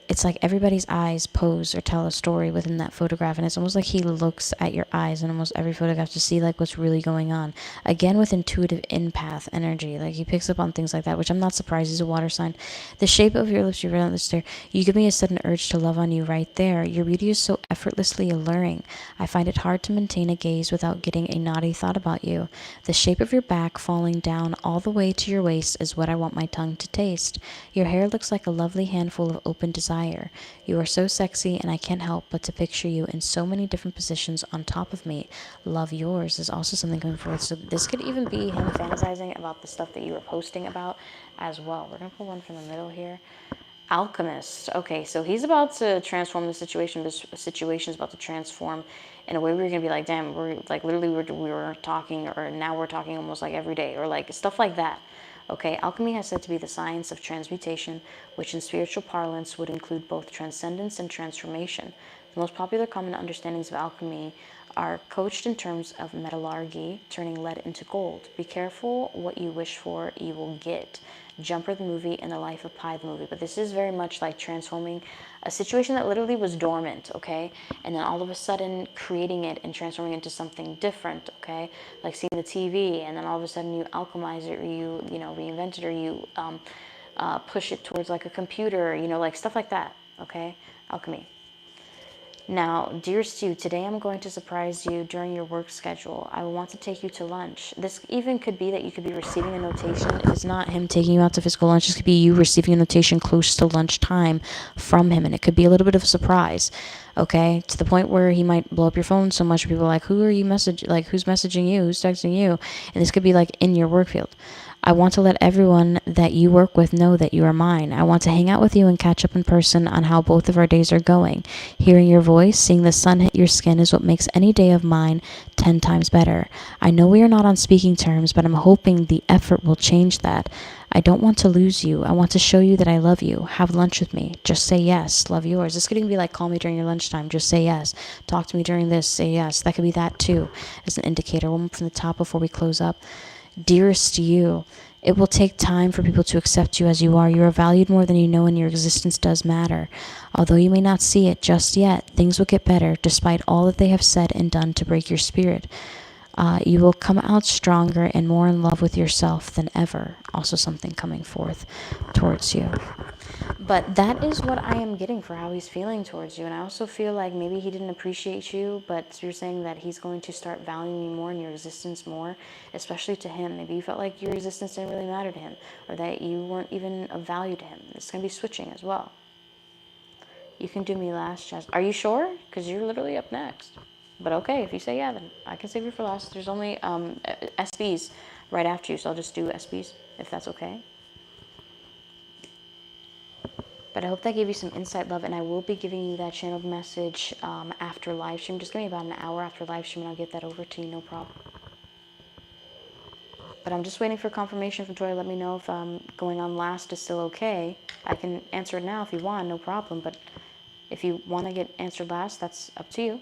it's like everybody's eyes pose or tell a story within that photograph, and it's almost like he looks at your eyes in almost every photograph to see like what's really going on. Again, with intuitive empath energy, like he picks up on things like that, which I'm not surprised. He's a water sign. The shape of your lips, your relentless stare. You give me a sudden urge to love on you right there. Your beauty is so effortlessly alluring. I find it hard to maintain a gaze without getting a naughty thought about you. The shape of your back falling down all the way to your waist is what I want my tongue to taste. Your hair looks like a lovely handful of open desire. You are so sexy, and I can't help but to picture you in so many different positions on top of me. Love, yours is also something coming forward. So this could even be him fantasizing about the stuff that you were posting about as well. We're going to pull one from the middle here. Alchemist. Okay, so he's about to transform the situation. This situation is about to transform in a way we're going to be like, damn, we're like literally we were talking, or now we're talking almost like every day, or like stuff like that. Okay, alchemy has said to be the science of transmutation, which in spiritual parlance would include both transcendence and transformation. The most popular common understandings of alchemy are couched in terms of metallurgy, turning lead into gold. Be careful what you wish for, you will get. Jumper the movie and the Life of Pi the movie. But this is very much like transforming a situation that literally was dormant, okay? And then all of a sudden creating it and transforming it into something different, okay? Like seeing the TV, and then all of a sudden you alchemize it, or you reinvent it, or you push it towards like a computer, like stuff like that, okay? Alchemy. Now, dearest you, today I'm going to surprise you during your work schedule. I will want to take you to lunch. This even could be that you could be receiving a notation. If it's not him taking you out to physical lunch, this could be you receiving a notation close to lunchtime from him, and it could be a little bit of a surprise, okay? To the point where he might blow up your phone so much, people are like, who's messaging you? Who's texting you? And this could be like in your work field. I want to let everyone that you work with know that you are mine. I want to hang out with you and catch up in person on how both of our days are going. Hearing your voice, seeing the sun hit your skin is what makes any day of mine 10 times better. I know we are not on speaking terms, but I'm hoping the effort will change that. I don't want to lose you. I want to show you that I love you. Have lunch with me. Just say yes. Love, yours. This could even be like, call me during your lunchtime. Just say yes. Talk to me during this. Say yes. That could be that too, as an indicator. One from the top before we close up. Dearest to you, it will take time for people to accept you as you are. You are valued more than you know, and your existence does matter. Although you may not see it just yet, things will get better despite all that they have said and done to break your spirit. You will come out stronger and more in love with yourself than ever. Also something coming forth towards you. But that is what I am getting for how he's feeling towards you. And I also feel like maybe he didn't appreciate you, but you're saying that he's going to start valuing you more and your existence more, especially to him. Maybe you felt like your existence didn't really matter to him, or that you weren't even of value to him. It's going to be switching as well. You can do me last, Jazz. Are you sure? Because you're literally up next. But okay, if you say yeah, then I can save you for last. There's only SBs right after you, so I'll just do SBs, if that's okay. But I hope that gave you some insight, love, and I will be giving you that channeled message after live stream. Just give me about an hour after live stream, and I'll get that over to you, no problem. But I'm just waiting for confirmation from Tori. Let me know if going on last is still okay. I can answer it now if you want, no problem. But if you want to get answered last, that's up to you.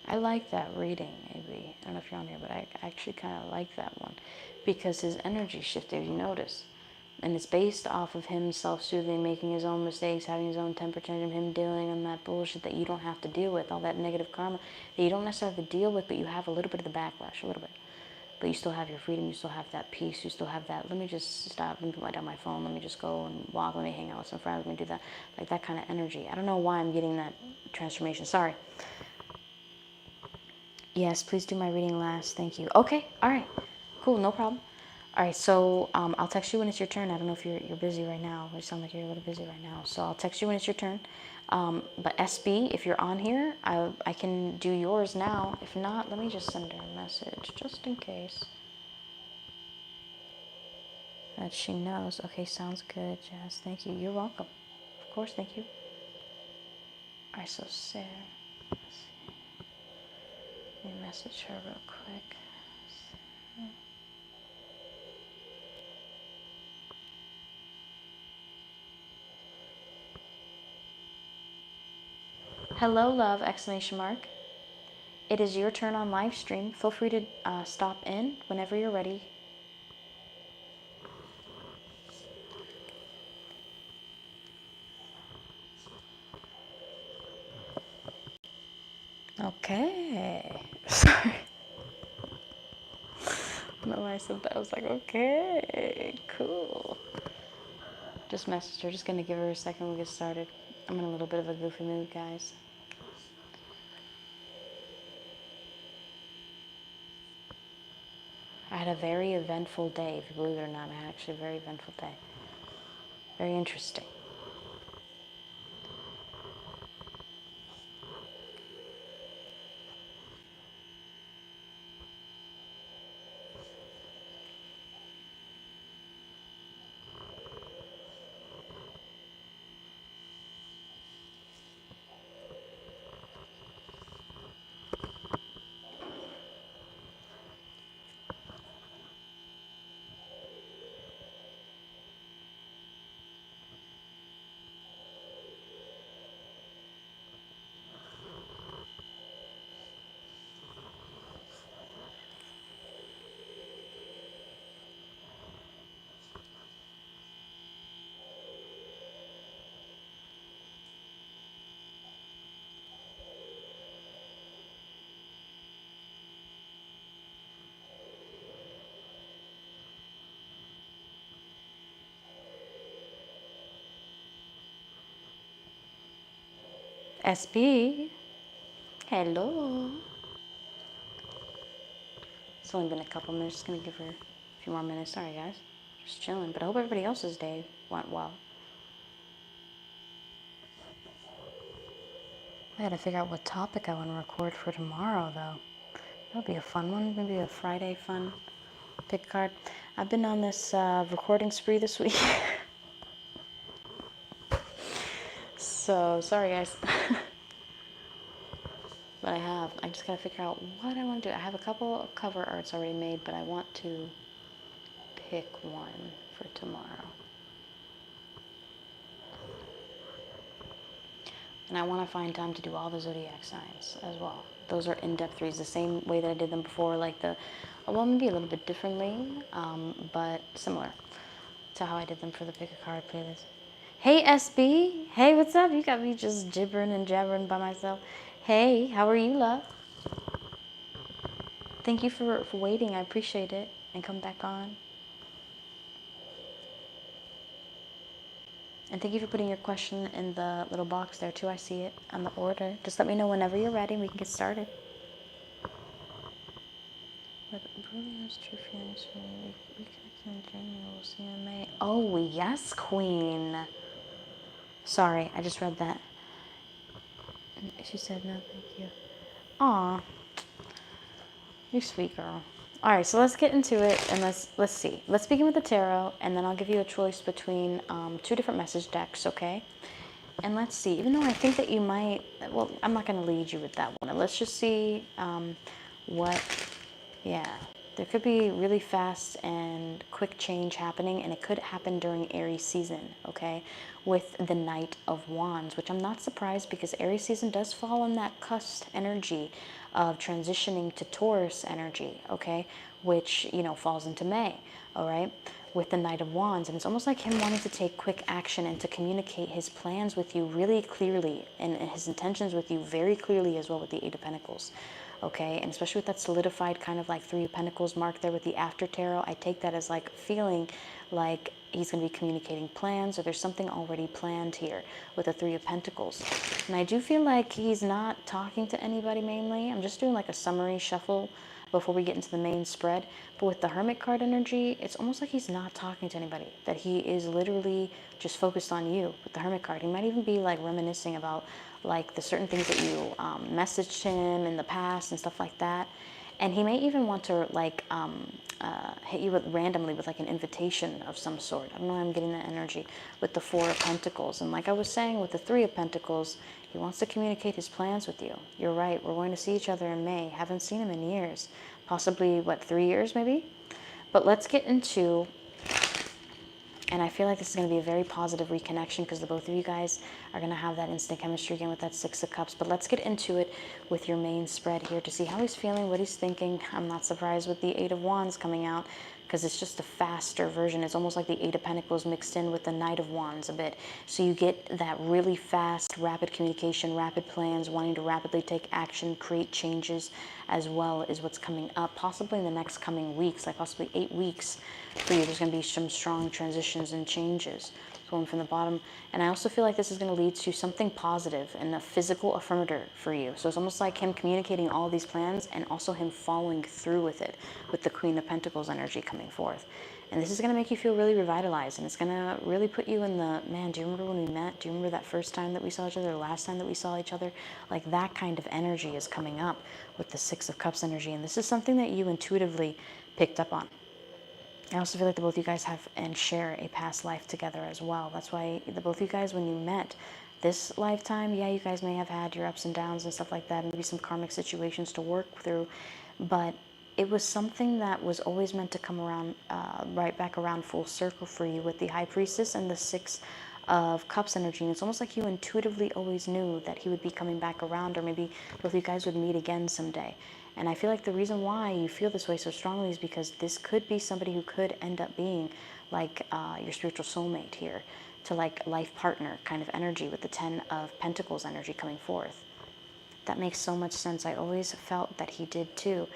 I like that reading, maybe. I don't know if you're on here, but I actually kind of like that one because his energy shifted, you notice. And it's based off of him self-soothing, making his own mistakes, having his own temper tantrum, him dealing on that bullshit that you don't have to deal with, all that negative karma that you don't necessarily have to deal with, but you have a little bit of the backlash, a little bit. But you still have your freedom, you still have that peace, you still have that, let me just stop, let me put down my phone, let me just go and walk, let me hang out with some friends, let me do that. Like that kind of energy. I don't know why I'm getting that transformation. Sorry. Yes, please do my reading last. Thank you. Okay. All right. Cool. No problem. All right. So I'll text you when it's your turn. I don't know if you're busy right now. You sound like you're a little busy right now. So I'll text you when it's your turn. But SB, if you're on here, I can do yours now. If not, let me just send her a message just in case. That she knows. Okay, sounds good, Jazz. Thank you. You're welcome. Of course, thank you. All right, so Sarah. Let me message her real quick. Hello, love! Exclamation mark. It is your turn on live stream. Feel free to stop in whenever you're ready. Okay. Sorry. I don't know why I said that. I was like, okay, cool. Just messaged her. Just gonna give her a second. We'll get started. I'm in a little bit of a goofy mood, guys. I had a very eventful day. If you believe it or not, I had actually a very eventful day. Very interesting. SB, hello. It's only been a couple minutes. Just gonna give her a few more minutes. Sorry, guys. Just chilling. But I hope everybody else's day went well. I gotta figure out what topic I want to record for tomorrow, though. That'll be a fun one. Maybe a Friday fun pick a card. I've been on this recording spree this week. So, sorry guys. But I just gotta figure out what I want to do. I have a couple of cover arts already made, but I want to pick one for tomorrow. And I want to find time to do all the zodiac signs as well. Those are in-depth reads, the same way that I did them before, like well, maybe a little bit differently, but similar to how I did them for the pick a card playlist. Hey SB, hey, what's up? You got me just gibbering and jabbering by myself. Hey, how are you, love? Thank you for waiting. I appreciate it. And come back on. And thank you for putting your question in the little box there too. I see it on the order. Just let me know whenever you're ready and we can get started. But Bruno has true feelings for me. We connect in January. We'll see in May. Oh, yes, Queen. Sorry, I just read that. She said no, thank you. Aw. You're sweet, girl. All right, so let's get into it and let's see. Let's begin with the tarot, and then I'll give you a choice between two different message decks, okay? And let's see. Even though I think that you might, well, I'm not going to lead you with that one. Let's just see what, yeah. There could be really fast and quick change happening, and it could happen during Aries season, okay? With the Knight of Wands, which I'm not surprised because Aries season does fall on that cusp energy of transitioning to Taurus energy, okay? Which, you know, falls into May, all right? With the Knight of Wands, and it's almost like him wanting to take quick action and to communicate his plans with you really clearly and his intentions with you very clearly as well with the Eight of Pentacles. Okay, and especially with that solidified kind of like Three of Pentacles mark there with the after tarot, I take that as like feeling like he's going to be communicating plans, or there's something already planned here with the Three of Pentacles. And I do feel like he's not talking to anybody mainly. I'm just doing like a summary shuffle before we get into the main spread. But with the Hermit card energy, it's almost like he's not talking to anybody, that he is literally just focused on you with the Hermit card. He might even be like reminiscing about like the certain things that you messaged him in the past and stuff like that. And he may even want to like hit you randomly with like an invitation of some sort. I don't know why I'm getting that energy with the Four of Pentacles. And like I was saying with the Three of Pentacles, he wants to communicate his plans with you. You're right, we're going to see each other in May. Haven't seen him in years. Possibly, what, 3 years maybe? But let's get into, and I feel like this is going to be a very positive reconnection because the both of you guys are going to have that instant chemistry again with that Six of Cups. But let's get into it with your main spread here to see how he's feeling, what he's thinking. I'm not surprised with the Eight of Wands coming out because it's just a faster version. It's almost like the Eight of Pentacles mixed in with the Knight of Wands a bit. So you get that really fast, rapid communication, rapid plans, wanting to rapidly take action, create changes, as well is what's coming up, possibly in the next coming weeks, like possibly 8 weeks for you. There's going to be some strong transitions and changes going from the bottom. And I also feel like this is going to lead to something positive and a physical affirmator for you. So it's almost like him communicating all these plans and also him following through with it, with the Queen of Pentacles energy coming forth. And this is going to make you feel really revitalized, and it's going to really put you in the, man, do you remember when we met? Do you remember that first time that we saw each other, the last time that we saw each other? Like that kind of energy is coming up with the Six of Cups energy, and this is something that you intuitively picked up on. I also feel like the both of you guys have and share a past life together as well. That's why the both of you guys, when you met this lifetime, yeah, you guys may have had your ups and downs and stuff like that, and maybe some karmic situations to work through, but it was something that was always meant to come around, right back around full circle for you with the High Priestess and the Six of Cups energy. And it's almost like you intuitively always knew that he would be coming back around, or maybe both of you guys would meet again someday. And I feel like the reason why you feel this way so strongly is because this could be somebody who could end up being like your spiritual soulmate here, to like life partner kind of energy with the Ten of Pentacles energy coming forth. That makes so much sense. I always felt that he did too.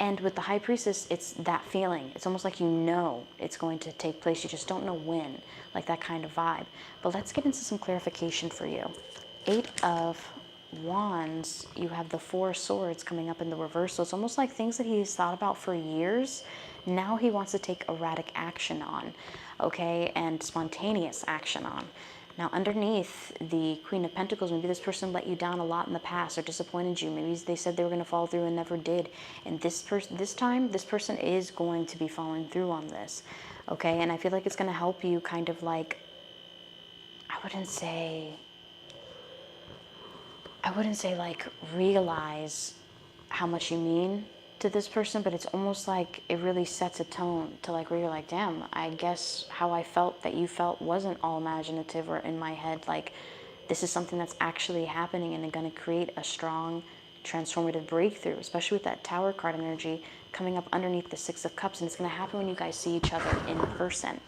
And with the High Priestess, it's that feeling. It's almost like you know it's going to take place. You just don't know when, like that kind of vibe. But let's get into some clarification for you. Eight of Wands, you have the Four Swords coming up in the reverse. So it's almost like things that he's thought about for years, now he wants to take erratic action on, okay, and spontaneous action on. Now, underneath the Queen of Pentacles, maybe this person let you down a lot in the past or disappointed you. Maybe they said they were going to follow through and never did. And this time, this person is going to be following through on this. Okay? And I feel like it's going to help you kind of like, I wouldn't say like realize how much you mean to this person, but it's almost like it really sets a tone to like where you're like, damn, I guess how I felt that you felt wasn't all imaginative or in my head. Like, this is something that's actually happening and going to create a strong transformative breakthrough, especially with that Tower card energy coming up underneath the Six of Cups. And it's going to happen when you guys see each other in person,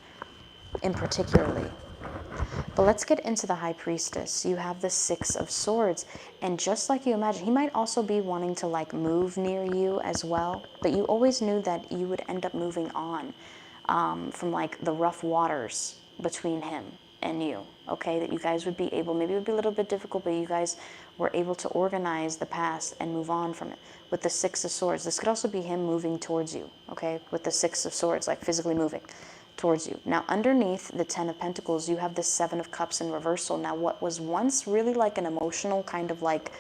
in particularly. But let's get into the High Priestess. You have the Six of Swords. And just like you imagine, he might also be wanting to like move near you as well. But you always knew that you would end up moving on from like the rough waters between him and you. Okay, that you guys would be able, maybe it would be a little bit difficult, but you guys were able to organize the past and move on from it. With the Six of Swords, this could also be him moving towards you. Okay, with the Six of Swords, like physically moving towards you. Now, underneath the Ten of Pentacles, you have the Seven of Cups in reversal. Now, what was once really like an emotional kind of like,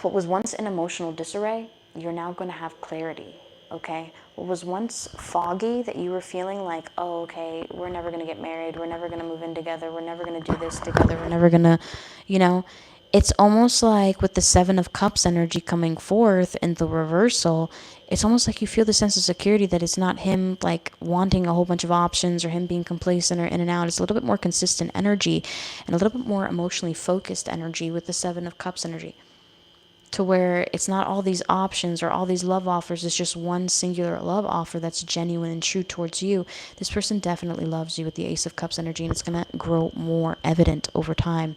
what was once an emotional disarray, you're now going to have clarity, okay? What was once foggy that you were feeling like, oh, okay, we're never going to get married, we're never going to move in together, we're never going to do this together, we're never going to, you know, it's almost like with the Seven of Cups energy coming forth in the reversal, it's almost like you feel the sense of security that it's not him like wanting a whole bunch of options or him being complacent or in and out. It's a little bit more consistent energy and a little bit more emotionally focused energy with the Seven of Cups energy, to where it's not all these options or all these love offers. It's just one singular love offer that's genuine and true towards you. This person definitely loves you with the Ace of Cups energy, and it's going to grow more evident over time.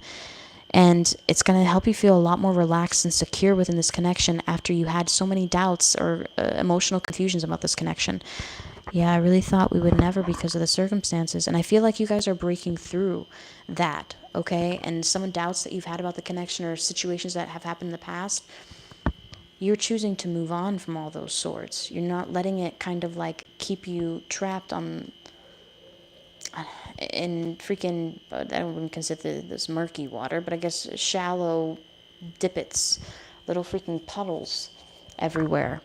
And it's going to help you feel a lot more relaxed and secure within this connection after you had so many doubts or emotional confusions about this connection. Yeah, I really thought we would never because of the circumstances. And I feel like you guys are breaking through that, okay? And some doubts that you've had about the connection or situations that have happened in the past, you're choosing to move on from all those swords. You're not letting it kind of like keep you trapped on in freaking, I don't even consider this murky water, but I guess shallow dippets, little freaking puddles everywhere.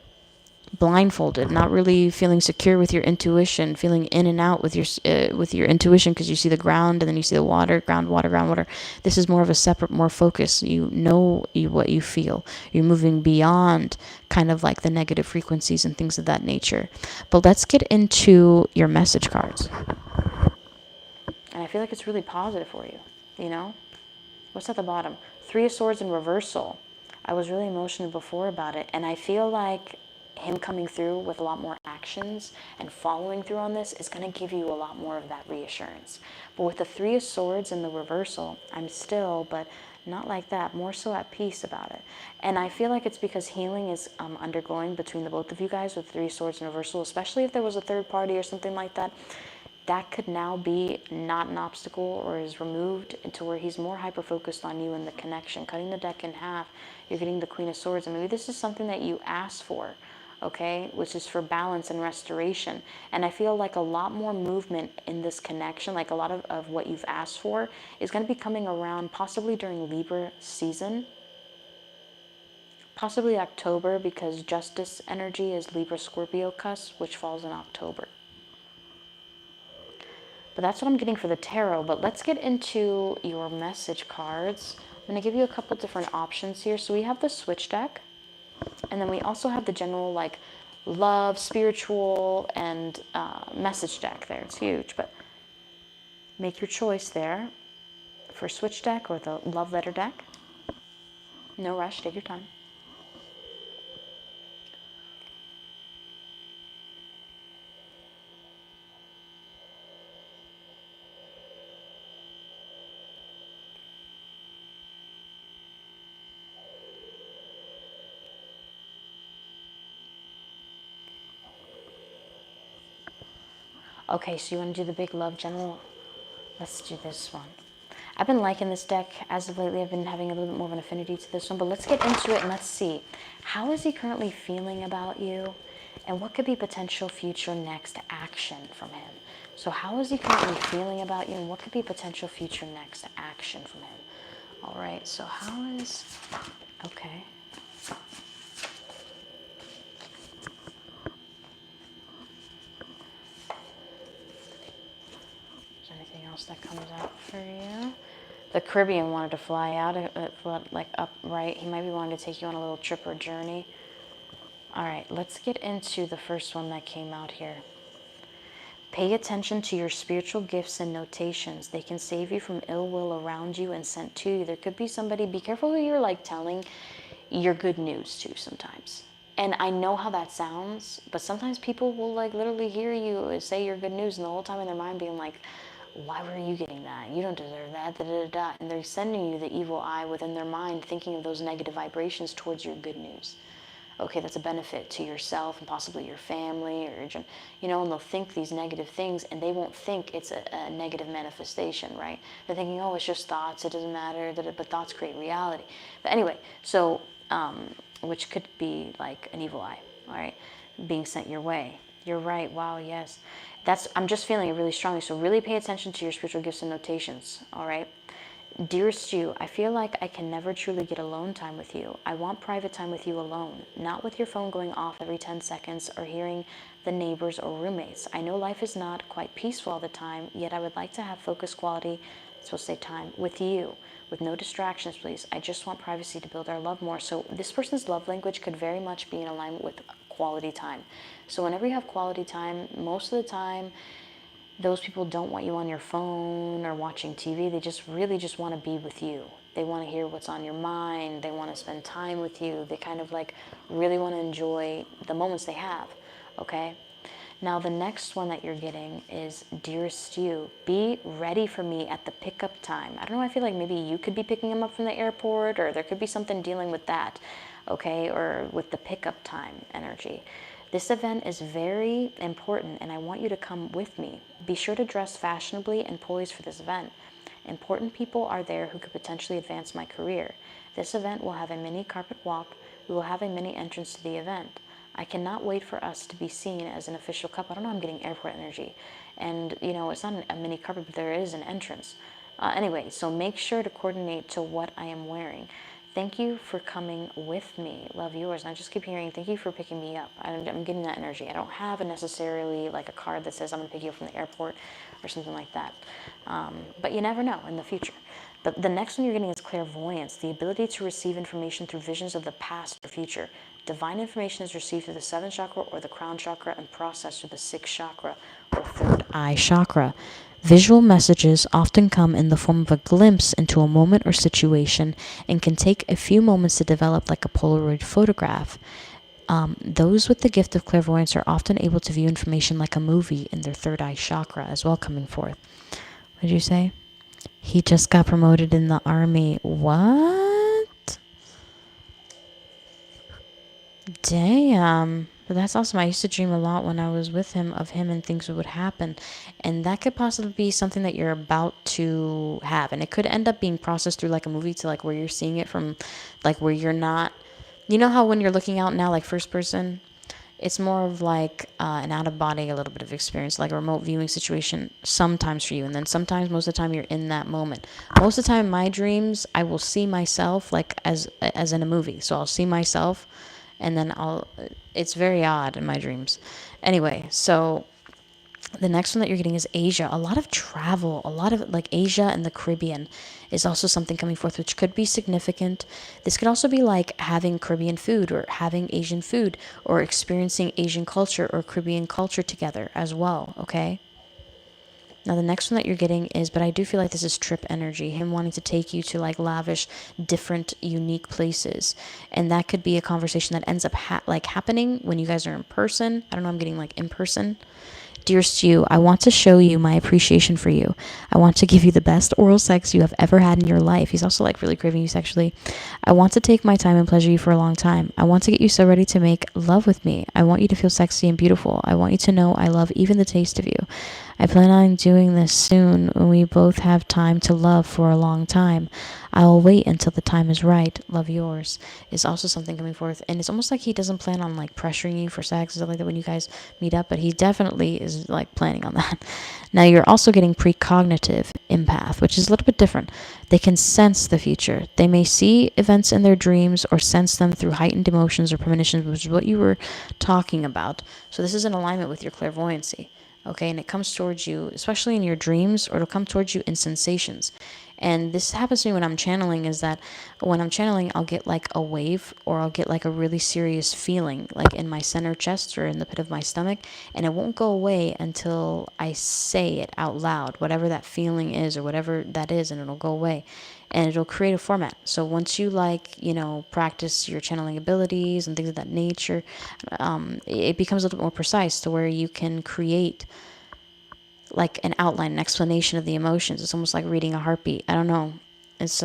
Blindfolded, not really feeling secure with your intuition, feeling in and out with your intuition because you see the ground and then you see the water, ground, water, ground, water. This is more of a separate, more focused. You know what you feel. You're moving beyond kind of like the negative frequencies and things of that nature. But let's get into your message cards. And I feel like it's really positive for you, you know? What's at the bottom? Three of Swords in reversal. I was really emotional before about it, and I feel like him coming through with a lot more actions and following through on this is going to give you a lot more of that reassurance. But with the Three of Swords in the reversal, I'm still, but not like that, more so at peace about it. And I feel like it's because healing is undergoing between the both of you guys with Three of Swords in reversal, especially if there was a third party or something like that. That could now be not an obstacle or is removed into where he's more hyper-focused on you and the connection. Cutting the deck in half, you're getting the Queen of Swords. And maybe this is something that you asked for, okay, which is for balance and restoration. And I feel like a lot more movement in this connection, like a lot of what you've asked for, is going to be coming around possibly during Libra season. Possibly October, because Justice energy is Libra-Scorpio cusp, which falls in October. But that's what I'm getting for the tarot. But let's get into your message cards. I'm going to give you a couple different options here. So we have the switch deck. And then we also have the general like love, spiritual, and message deck there. It's huge. But make your choice there for switch deck or the love letter deck. No rush. Take your time. Okay, so you want to do the big love general? Let's do this one. I've been liking this deck as of lately. I've been having a little bit more of an affinity to this one, but let's get into it and let's see. How is he currently feeling about you? And what could be potential future next action from him? So how is he currently feeling about you, and what could be potential future next action from him? All right, so how is... Okay. Is there anything else that comes out for you? The Caribbean wanted to fly out, like up, right? He might be wanting to take you on a little trip or journey. All right, let's get into the first one that came out here. Pay attention to your spiritual gifts and notations. They can save you from ill will around you and sent to you. There could be somebody, be careful who you're like telling your good news to sometimes. And I know how that sounds, but sometimes people will like literally hear you say your good news and the whole time in their mind being like, why were you getting that? You don't deserve that, da da da. And they're sending you the evil eye within their mind, thinking of those negative vibrations towards your good news. Okay, that's a benefit to yourself and possibly your family, or you know, and they'll think these negative things, and they won't think it's a negative manifestation, right? They're thinking, oh, it's just thoughts, it doesn't matter, but thoughts create reality. But anyway, so which could be like an evil eye, all right, being sent your way. You're right. Wow. Yes, I'm just feeling it really strongly. So really pay attention to your spiritual gifts and notations. All right. Dearest you, I feel like I can never truly get alone time with you. I want private time with you alone, not with your phone going off every 10 seconds or hearing the neighbors or roommates. I know life is not quite peaceful all the time, yet I would like to have focused quality, supposed to say time, with you, with no distractions, please. I just want privacy to build our love more. So this person's love language could very much be in alignment with quality time. So whenever you have quality time, most of the time, those people don't want you on your phone or watching TV. They just really just want to be with you. They want to hear what's on your mind. They want to spend time with you. They kind of like really want to enjoy the moments they have, okay? Now the next one that you're getting is, dearest you, be ready for me at the pickup time. I don't know, I feel like maybe you could be picking him up from the airport, or there could be something dealing with that, okay? Or with the pickup time energy. This event is very important and I want you to come with me. Be sure to dress fashionably and poise for this event. Important people are there who could potentially advance my career. This event will have a mini carpet walk. We will have a mini entrance to the event. I cannot wait for us to be seen as an official couple. I don't know, I'm getting airport energy. And, you know, it's not a mini carpet, but there is an entrance. Anyway, so make sure to coordinate to what I am wearing. Thank you for coming with me. Love, yours. And I just keep hearing, thank you for picking me up. I'm getting that energy. I don't have necessarily like a card that says I'm going to pick you up from the airport or something like that. But you never know in the future. But the next one you're getting is clairvoyance, the ability to receive information through visions of the past or future. Divine information is received through the 7th chakra or the crown chakra and processed through the 6th chakra or 3rd eye chakra. Visual messages often come in the form of a glimpse into a moment or situation and can take a few moments to develop, like a Polaroid photograph. Those with the gift of clairvoyance are often able to view information like a movie in their 3rd eye chakra as well, coming forth. What did you say? He just got promoted in the army. What? Damn. But that's awesome. I used to dream a lot when I was with him of him and things would happen. And that could possibly be something that you're about to have. And it could end up being processed through like a movie to like where you're seeing it from like where you're not. You know how when you're looking out now, like first person, it's more of like an out of body, a little bit of experience, like a remote viewing situation sometimes for you. And then sometimes, most of the time, you're in that moment. Most of the time in my dreams, I will see myself like as in a movie. So I'll see myself and then it's very odd in my dreams. Anyway, so the next one that you're getting is Asia. A lot of travel, a lot of like Asia and the Caribbean is also something coming forth, which could be significant. This could also be like having Caribbean food or having Asian food or experiencing Asian culture or Caribbean culture together as well, okay? Now the next one that you're getting is, but I do feel like this is trip energy, him wanting to take you to like lavish, different, unique places. And that could be a conversation that ends up happening when you guys are in person. I don't know, I'm getting like in person. Dearest you, I want to show you my appreciation for you. I want to give you the best oral sex you have ever had in your life. He's also like really craving you sexually. I want to take my time and pleasure you for a long time. I want to get you so ready to make love with me. I want you to feel sexy and beautiful. I want you to know I love even the taste of you. I plan on doing this soon when we both have time to love for a long time. I'll wait until the time is right. Love, yours is also something coming forth. And it's almost like he doesn't plan on like pressuring you for sex and stuff like that when you guys meet up, but he definitely is was like planning on that. Now you're also getting precognitive empath, which is a little bit different. They can sense the future. They may see events in their dreams or sense them through heightened emotions or premonitions, which is what you were talking about. So this is in alignment with your clairvoyancy. Okay, and it comes towards you, especially in your dreams, or it'll come towards you in sensations. And this happens to me when I'm channeling, is that when I'm channeling, I'll get like a wave, or I'll get like a really serious feeling, like in my center chest or in the pit of my stomach, and it won't go away until I say it out loud, whatever that feeling is or whatever that is, and it'll go away. And it'll create a format. So once you practice your channeling abilities and things of that nature, it becomes a little bit more precise to where you can create like an outline, an explanation of the emotions. It's almost like reading a heartbeat. I don't know. It's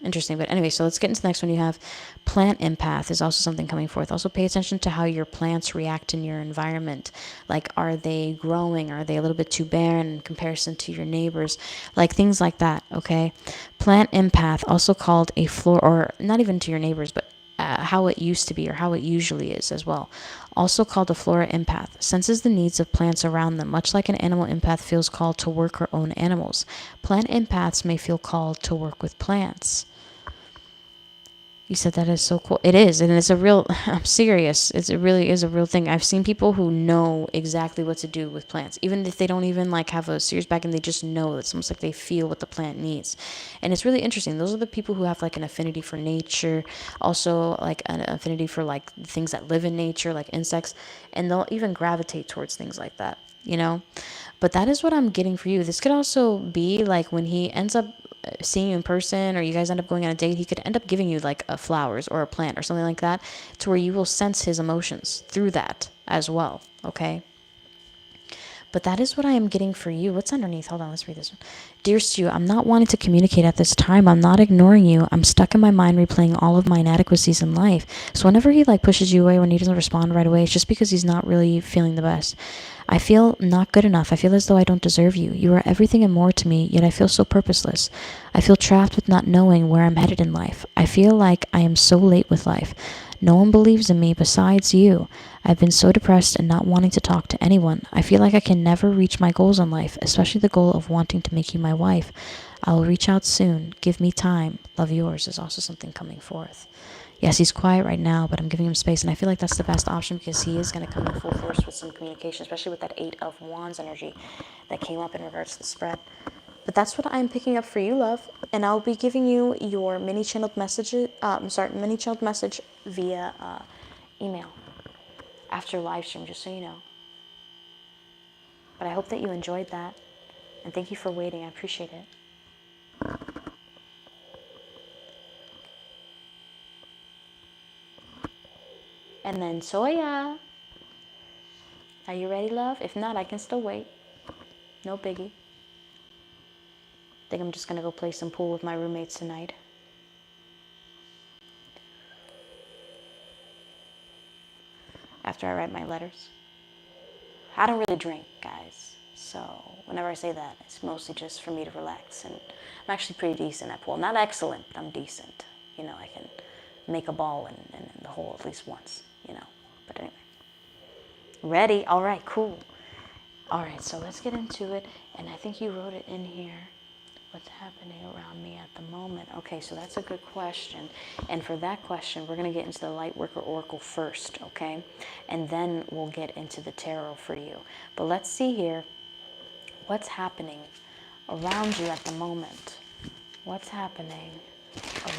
interesting. But anyway, so let's get into the next one. You have plant empath is also something coming forth. Also pay attention to how your plants react in your environment. Like, are they growing? Are they a little bit too barren in comparison to your neighbors? Like things like that, okay? Plant empath, also called a floor, or not even to your neighbors, but how it used to be or how it usually is as well. Also called a flora empath, senses the needs of plants around them, much like an animal empath feels called to work or own animals. Plant empaths may feel called to work with plants. You said that is so cool. It is, and it's a real, I'm serious. It really is a real thing. I've seen people who know exactly what to do with plants, even if they don't even like have a serious back, and they just know. It's almost like they feel what the plant needs. And it's really interesting. Those are the people who have like an affinity for nature, also like an affinity for like things that live in nature, like insects, and they'll even gravitate towards things like that, you know? But that is what I'm getting for you. This could also be like when he ends up seeing you in person, or you guys end up going on a date, he could end up giving you like a flowers or a plant or something like that, to where you will sense his emotions through that as well, okay? But that is what I am getting for you. What's underneath? Hold on, let's read this one. Dear Stu, I'm not wanting to communicate at this time. I'm not ignoring you. I'm stuck in my mind replaying all of my inadequacies in life. So whenever he like pushes you away, when he doesn't respond right away, it's just because he's not really feeling the best. I feel not good enough. I feel as though I don't deserve you. You are everything and more to me, yet I feel so purposeless. I feel trapped with not knowing where I'm headed in life. I feel like I am so late with life. No one believes in me besides you. I've been so depressed and not wanting to talk to anyone. I feel like I can never reach my goals in life, especially the goal of wanting to make you my wife. I will reach out soon. Give me time. Love, yours is also something coming forth. Yes, he's quiet right now, but I'm giving him space, and I feel like that's the best option, because he is going to come in full force with some communication, especially with that 8 of Wands energy that came up in regards to the spread. But that's what I'm picking up for you, love. And I'll be giving you your mini channeled message. Mini channeled message via email after live stream, just so you know. But I hope that you enjoyed that, and thank you for waiting. I appreciate it. And then Soya. Are you ready, love? If not, I can still wait. No biggie. I think I'm just going to go play some pool with my roommates tonight. After I write my letters. I don't really drink, guys. So whenever I say that, it's mostly just for me to relax. And I'm actually pretty decent at pool. Not excellent, I'm decent. You know, I can make a ball in the hole at least once, you know. But anyway. Ready? All right, cool. All right, so let's get into it. And I think you wrote it in here. What's happening around me at the moment? Okay, so that's a good question. And for that question, we're going to get into the Lightworker Oracle first, okay? And then we'll get into the tarot for you. But let's see here what's happening around you at the moment. What's happening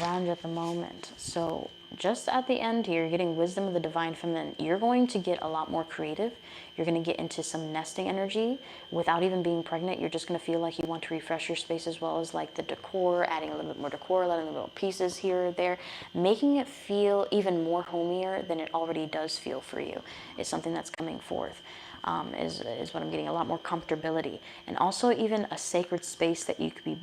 around you at the moment? So just at the end here, you're getting wisdom of the divine feminine. You're going to get a lot more creative. You're going to get into some nesting energy without even being pregnant. You're just going to feel like you want to refresh your space, as well as like the decor, adding a little bit more decor, letting little pieces here or there, making it feel even more homier than it already does feel for you. It's something that's coming forth. Is what I'm getting, a lot more comfortability, and also even a sacred space that you could be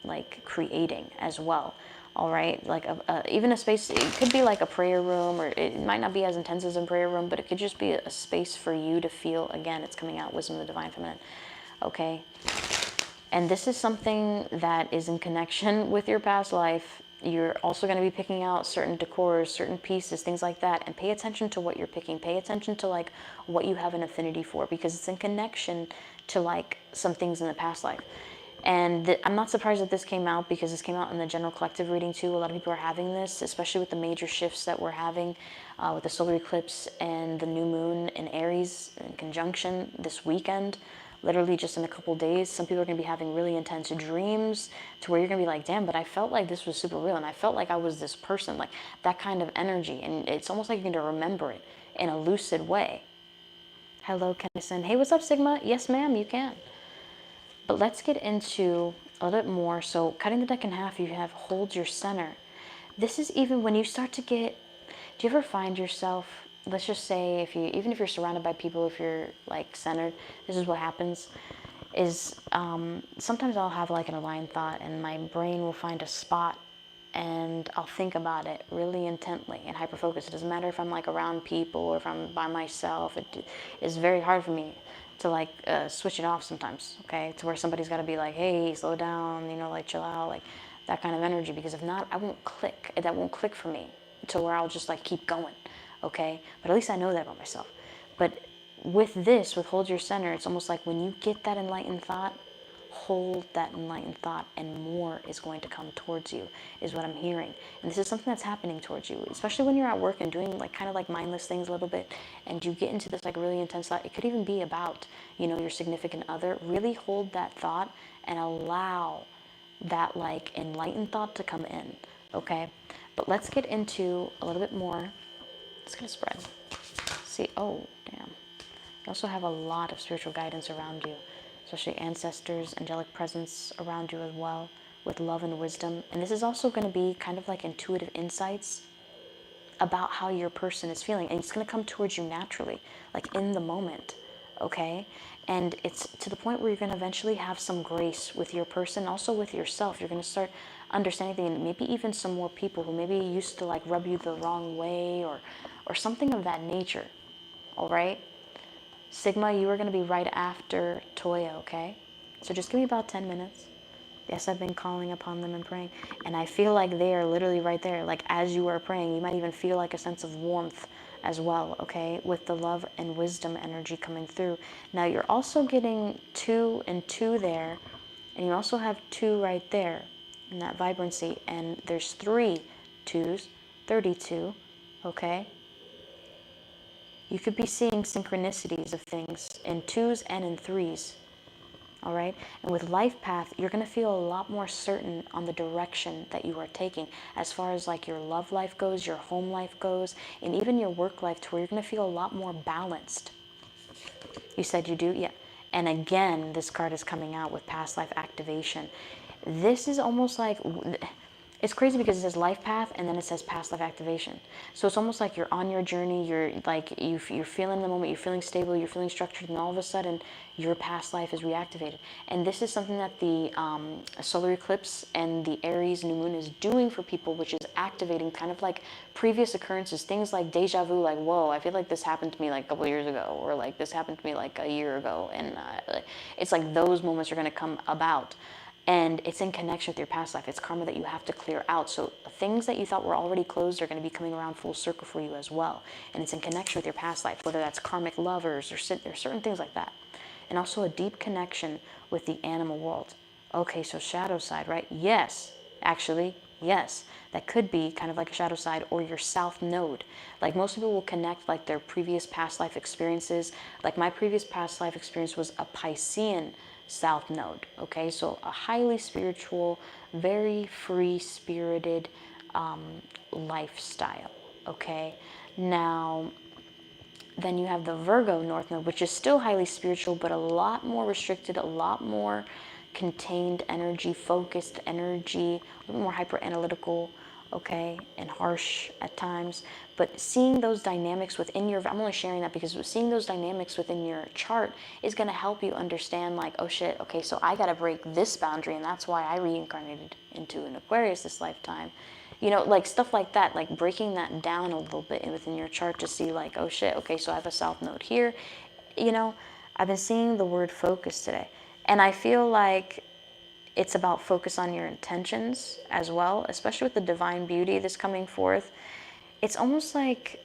like creating as well. All right, like even a space, it could be like a prayer room, or it might not be as intense as a prayer room, but it could just be a space for you to feel, again, it's coming out, wisdom of the divine feminine, okay? And this is something that is in connection with your past life, You're also going to be picking out certain decors, certain pieces, things like that, and pay attention to what you're picking. Pay attention to like what you have an affinity for, because it's in connection to like some things in the past life. And I'm not surprised that this came out, because this came out in the general collective reading too. A lot of people are having this, especially with the major shifts that we're having with the solar eclipse and the new moon in Aries in conjunction this weekend. Literally just in a couple days, some people are going to be having really intense dreams to where you're going to be like, damn, but I felt like this was super real, and I felt like I was this person, like that kind of energy. And it's almost like you're going to remember it in a lucid way. Hello, Kennison. Hey, what's up, Sigma? Yes, ma'am, you can. But let's get into a little bit more. So cutting the deck in half, you have hold your center. This is even when you start to get, do you ever find yourself, let's just say, if you, even if you're surrounded by people, if you're like centered, this is what happens, is sometimes I'll have like an aligned thought and my brain will find a spot and I'll think about it really intently and hyper focus. It doesn't matter if I'm like around people or if I'm by myself. It is very hard for me to like switch it off sometimes, okay? To where somebody's got to be like, hey, slow down, you know, like chill out, like that kind of energy. Because if not, I won't click. That won't click for me to where I'll just like keep going, okay? But at least I know that about myself. But with this, with hold your center, it's almost like when you get that enlightened thought, hold that enlightened thought and more is going to come towards you, is what I'm hearing. And this is something that's happening towards you, especially when you're at work and doing like kind of like mindless things a little bit, and you get into this like really intense thought. It could even be about, you know, your significant other. Really hold that thought and allow that like enlightened thought to come in, okay? But let's get into a little bit more. It's gonna spread. See, oh damn. You also have a lot of spiritual guidance around you, especially ancestors, angelic presence around you as well, with love and wisdom. And this is also going to be kind of like intuitive insights about how your person is feeling. And it's going to come towards you naturally, like in the moment, okay? And it's to the point where you're going to eventually have some grace with your person, also with yourself. You're going to start understanding, and maybe even some more people who maybe used to like rub you the wrong way or something of that nature, all right? Sigma, you are going to be right after Toya, okay? So just give me about 10 minutes. Yes, I've been calling upon them and praying. And I feel like they are literally right there. Like as you are praying, you might even feel like a sense of warmth as well, okay? With the love and wisdom energy coming through. Now you're also getting 2 and 2 there. And you also have 2 right there in that vibrancy. And there's 3 twos, 32, okay? You could be seeing synchronicities of things in 2s and in 3s, all right? And with life path, you're going to feel a lot more certain on the direction that you are taking as far as like your love life goes, your home life goes, and even your work life, to where you're going to feel a lot more balanced. You said you do? Yeah. And again, this card is coming out with past life activation. This is almost like, it's crazy because it says life path and then it says past life activation. So it's almost like you're on your journey, you're like, you're feeling the moment, you're feeling stable, you're feeling structured, and all of a sudden your past life is reactivated. And this is something that the solar eclipse and the Aries new moon is doing for people, which is activating kind of like previous occurrences, things like deja vu, like, whoa, I feel like this happened to me like a couple years ago, or like this happened to me like a year ago. And it's like those moments are going to come about. And it's in connection with your past life. It's karma that you have to clear out. So things that you thought were already closed are going to be coming around full circle for you as well. And it's in connection with your past life, whether that's karmic lovers or certain things like that. And also a deep connection with the animal world. Okay, so shadow side, right? Yes, actually, yes. That could be kind of like a shadow side or your south node. Like most people will connect like their previous past life experiences. Like my previous past life experience was a Piscean south node, okay? So a highly spiritual, very free-spirited lifestyle, okay? Now, then you have the Virgo north node, which is still highly spiritual, but a lot more restricted, a lot more contained energy, focused energy, a little more hyper analytical, okay, and harsh at times. But seeing those dynamics within your, I'm only sharing that because seeing those dynamics within your chart is going to help you understand, like, oh shit, okay, so I got to break this boundary, and that's why I reincarnated into an Aquarius this lifetime. You know, like stuff like that, like breaking that down a little bit within your chart to see, like, oh shit, okay, so I have a south node here. You know, I've been seeing the word focus today. And I feel like It's about focus on your intentions as well, especially with the divine beauty that's coming forth. It's almost like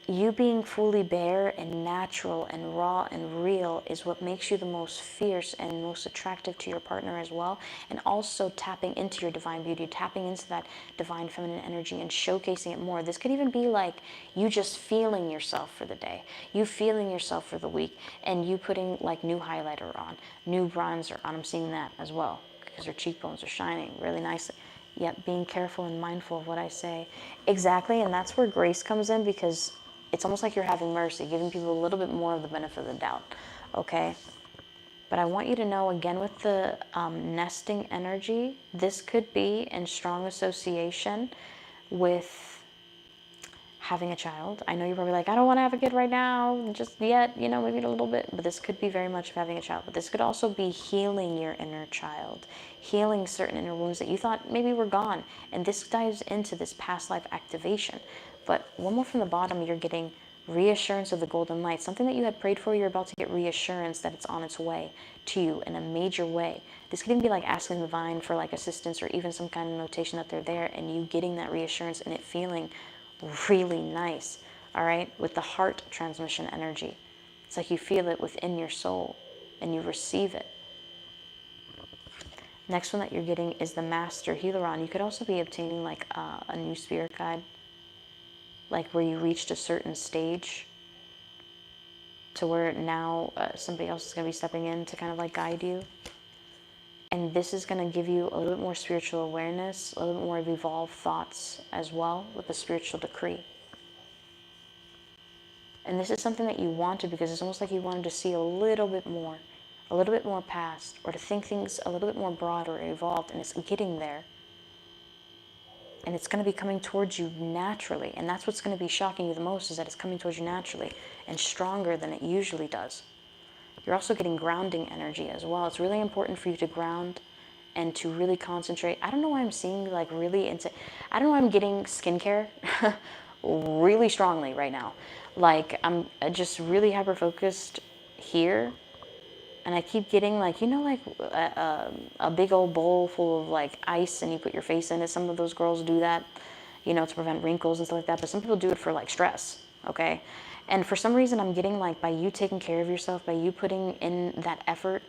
you being fully bare and natural and raw and real is what makes you the most fierce and most attractive to your partner as well. And also tapping into your divine beauty, tapping into that divine feminine energy and showcasing it more. This could even be like you just feeling yourself for the day, you feeling yourself for the week, and you putting like new highlighter on, new bronzer on. I'm seeing that as well because her cheekbones are shining really nicely. Yet being careful and mindful of what I say. Exactly, and that's where grace comes in, because it's almost like you're having mercy, giving people a little bit more of the benefit of the doubt, okay? But I want you to know, again, with the nesting energy, this could be in strong association with having a child. I know you're probably like, I don't want to have a kid right now, just yet, you know, maybe in a little bit. But this could be very much of having a child. But this could also be healing your inner child, healing certain inner wounds that you thought maybe were gone. And this dives into this past life activation. But one more from the bottom, you're getting reassurance of the golden light. Something that you had prayed for, you're about to get reassurance that it's on its way to you in a major way. This could even be like asking the divine for like assistance, or even some kind of notation that they're there, and you getting that reassurance and it feeling really nice, all right, with the heart transmission energy. It's like you feel it within your soul and you receive it. Next one that you're getting is the Master Healer. You could also be obtaining like a new spirit guide, like where you reached a certain stage to where now somebody else is going to be stepping in to kind of like guide you. And this is going to give you a little bit more spiritual awareness, a little bit more of evolved thoughts as well with the spiritual decree. And this is something that you wanted, because it's almost like you wanted to see a little bit more past, or to think things a little bit more broad or evolved, and it's getting there. And it's going to be coming towards you naturally. And that's what's going to be shocking you the most, is that it's coming towards you naturally and stronger than it usually does. You're also getting grounding energy as well. It's really important for you to ground and to really concentrate. I don't know why I'm seeing like really into, I don't know why I'm getting skincare really strongly right now. Like I'm just really hyper focused here. And I keep getting like, you know, like a big old bowl full of like ice, and you put your face in it. Some of those girls do that, you know, to prevent wrinkles and stuff like that. But some people do it for like stress, okay? And for some reason, I'm getting like, by you taking care of yourself, by you putting in that effort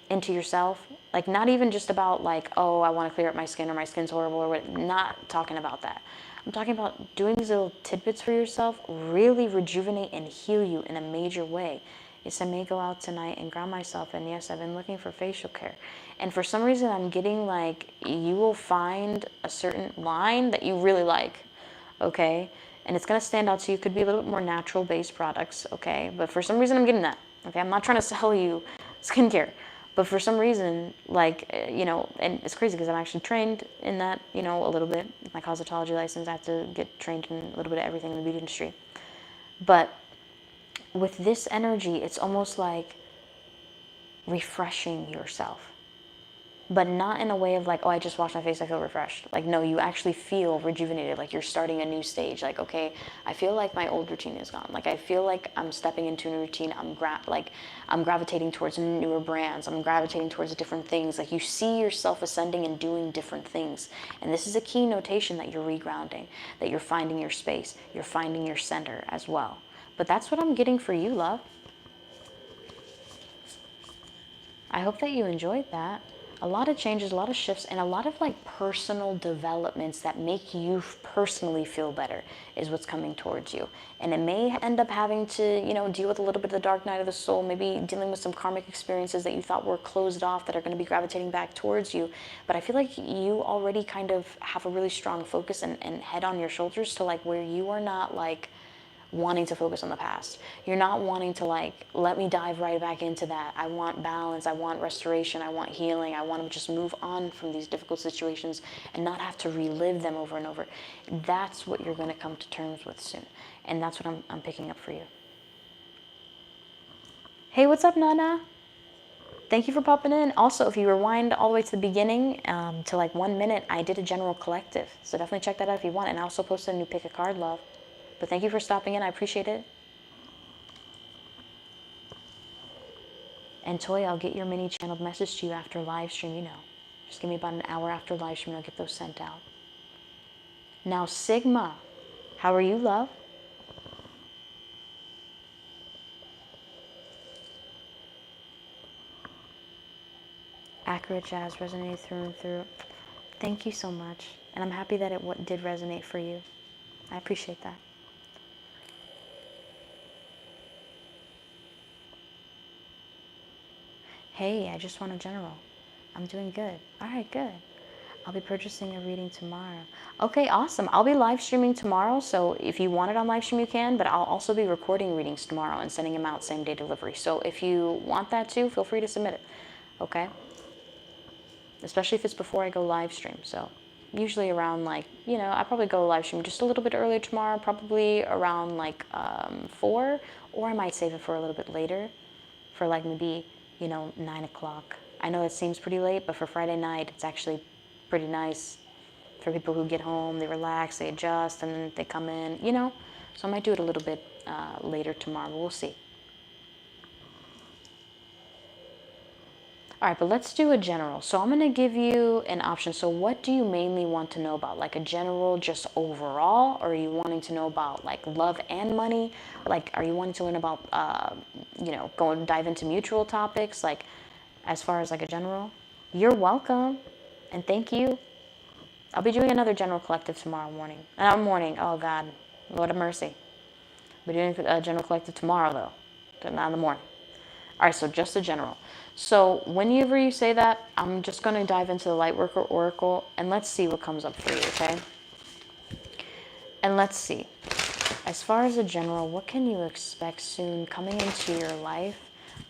into yourself, like not even just about like, oh, I want to clear up my skin, or my skin's horrible, or what. Not talking about that. I'm talking about doing these little tidbits for yourself really rejuvenate and heal you in a major way. Yes, I may go out tonight and ground myself, and yes, I've been looking for facial care. And for some reason, I'm getting like, you will find a certain line that you really like, okay? And it's going to stand out to you. Could be a little bit more natural-based products, okay? But for some reason, I'm getting that, okay? I'm not trying to sell you skincare. But for some reason, like, you know, and it's crazy because I'm actually trained in that, you know, a little bit. My cosmetology license, I have to get trained in a little bit of everything in the beauty industry. But with this energy, it's almost like refreshing yourself. But not in a way of like, oh, I just washed my face, I feel refreshed. Like, no, you actually feel rejuvenated, like you're starting a new stage. Like, okay, I feel like my old routine is gone. Like, I feel like I'm stepping into a new routine. I'm gravitating towards newer brands. I'm gravitating towards different things. Like, you see yourself ascending and doing different things. And this is a key notation that you're regrounding, that you're finding your space, you're finding your center as well. But that's what I'm getting for you, love. I hope that you enjoyed that. A lot of changes, a lot of shifts, and a lot of like personal developments that make you personally feel better is what's coming towards you. And it may end up having to, you know, deal with a little bit of the dark night of the soul, maybe dealing with some karmic experiences that you thought were closed off that are going to be gravitating back towards you. But I feel like you already kind of have a really strong focus and head on your shoulders to like where you are not like wanting to focus on the past. You're not wanting to like, let me dive right back into that. I want balance, I want restoration, I want healing, I want to just move on from these difficult situations and not have to relive them over and over. That's what you're going to come to terms with soon. And that's what I'm picking up for you. Hey, what's up, Nana? Thank you for popping in. Also, if you rewind all the way to the beginning, to like 1 minute, I did a general collective. So definitely check that out if you want. And I also posted a new pick a card, love. But thank you for stopping in. I appreciate it. And Toy, I'll get your mini channeled message to you after live stream, you know. Just give me about an hour after live stream, I'll get those sent out. Now, Sigma, how are you, love? Accurate jazz resonated through and through. Thank you so much. And I'm happy that it did resonate for you. I appreciate that. Hey, I just want a general. I'm doing good. All right, good. I'll be purchasing a reading tomorrow. Okay, awesome. I'll be live streaming tomorrow, so if you want it on live stream, you can, but I'll also be recording readings tomorrow and sending them out same day delivery. So if you want that too, feel free to submit it, okay? Especially if it's before I go live stream. So usually around like, I probably go live stream just a little bit earlier tomorrow, probably around like 4, or I might save it for a little bit later for like maybe, 9 o'clock. I know it seems pretty late, but for Friday night, it's actually pretty nice for people who get home, they relax, they adjust, and then they come in, So I might do it a little bit later tomorrow, but we'll see. All right, but let's do a general. So I'm going to give you an option. So what do you mainly want to know about? Like a general just overall? Or are you wanting to know about like love and money? Like, are you wanting to learn about, go and dive into mutual topics? Like, as far as like a general? You're welcome. And thank you. I'll be doing another general collective tomorrow morning. Oh God, Lord of mercy. We're doing a general collective tomorrow though, not in the morning. All right, so just a general. So whenever you say that, I'm just going to dive into the Lightworker Oracle, and let's see what comes up for you, okay? And let's see. As far as a general, what can you expect soon coming into your life?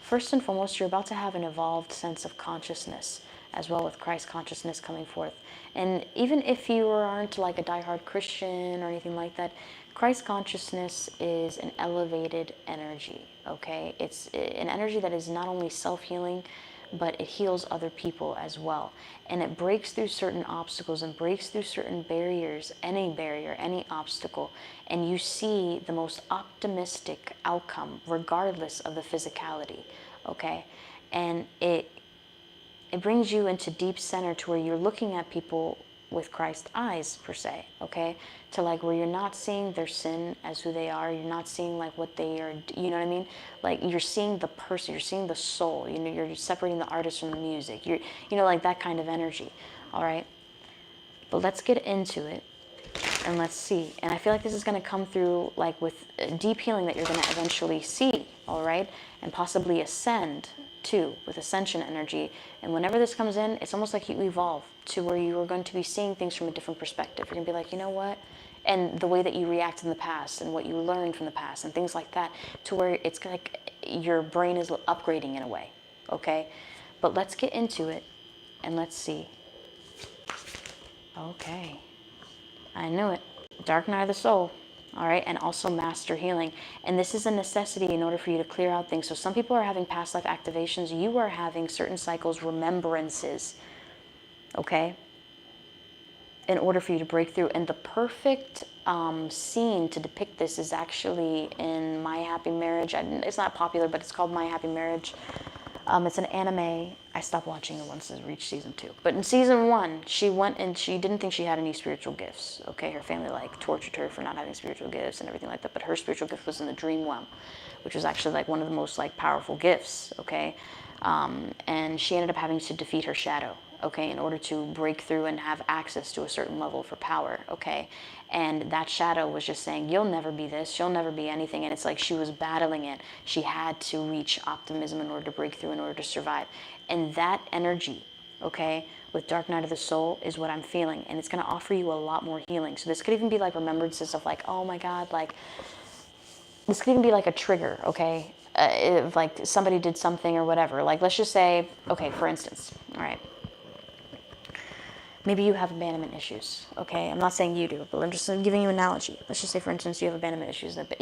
First and foremost, you're about to have an evolved sense of consciousness, as well with Christ consciousness coming forth. And even if you aren't like a diehard Christian or anything like that, Christ consciousness is an elevated energy, okay? It's an energy that is not only self-healing, but it heals other people as well. And it breaks through certain obstacles and breaks through certain barriers, any obstacle, and you see the most optimistic outcome regardless of the physicality, okay? And it brings you into deep center to where you're looking at people with Christ's eyes, per se, okay? To like where you're not seeing their sin as who they are, you're not seeing like what they are, you know what I mean? Like you're seeing the person, you're seeing the soul, you're separating the artist from the music, like that kind of energy, all right? But let's get into it and let's see. And I feel like this is going to come through like with deep healing that you're going to eventually see, all right? And possibly ascend too, with ascension energy. And whenever this comes in, it's almost like you evolve to where you are going to be seeing things from a different perspective. You're going to be like, you know what? And the way that you react in the past and what you learned from the past and things like that, to where it's like your brain is upgrading in a way, okay? But let's get into it and let's see. Okay. I knew it. Dark night of the soul. All right. And also master healing. And this is a necessity in order for you to clear out things. So some people are having past life activations. You are having certain cycles, remembrances. Okay. In order for you to break through. And the perfect scene to depict this is actually in My Happy Marriage. It's not popular, but it's called My Happy Marriage. It's an anime. I stopped watching it once it reached season 2. But in season 1, she went and she didn't think she had any spiritual gifts. Okay, her family like tortured her for not having spiritual gifts and everything like that. But her spiritual gift was in the dream realm, which was actually like one of the most like powerful gifts. Okay, and she ended up having to defeat her shadow. Okay, in order to break through and have access to a certain level for power. Okay, and that shadow was just saying, you'll never be this, you'll never be anything. And it's like she was battling it. She had to reach optimism in order to break through, in order to survive. And that energy, okay, with Dark Night of the Soul is what I'm feeling. And it's going to offer you a lot more healing. So this could even be like remembrances of like, oh my God, like, this could even be like a trigger, okay? If like somebody did something or whatever. Like, let's just say, okay, for instance, all right. Maybe you have abandonment issues, okay? I'm not saying you do, but I'm just giving you an analogy. Let's just say, for instance, you have abandonment issues. That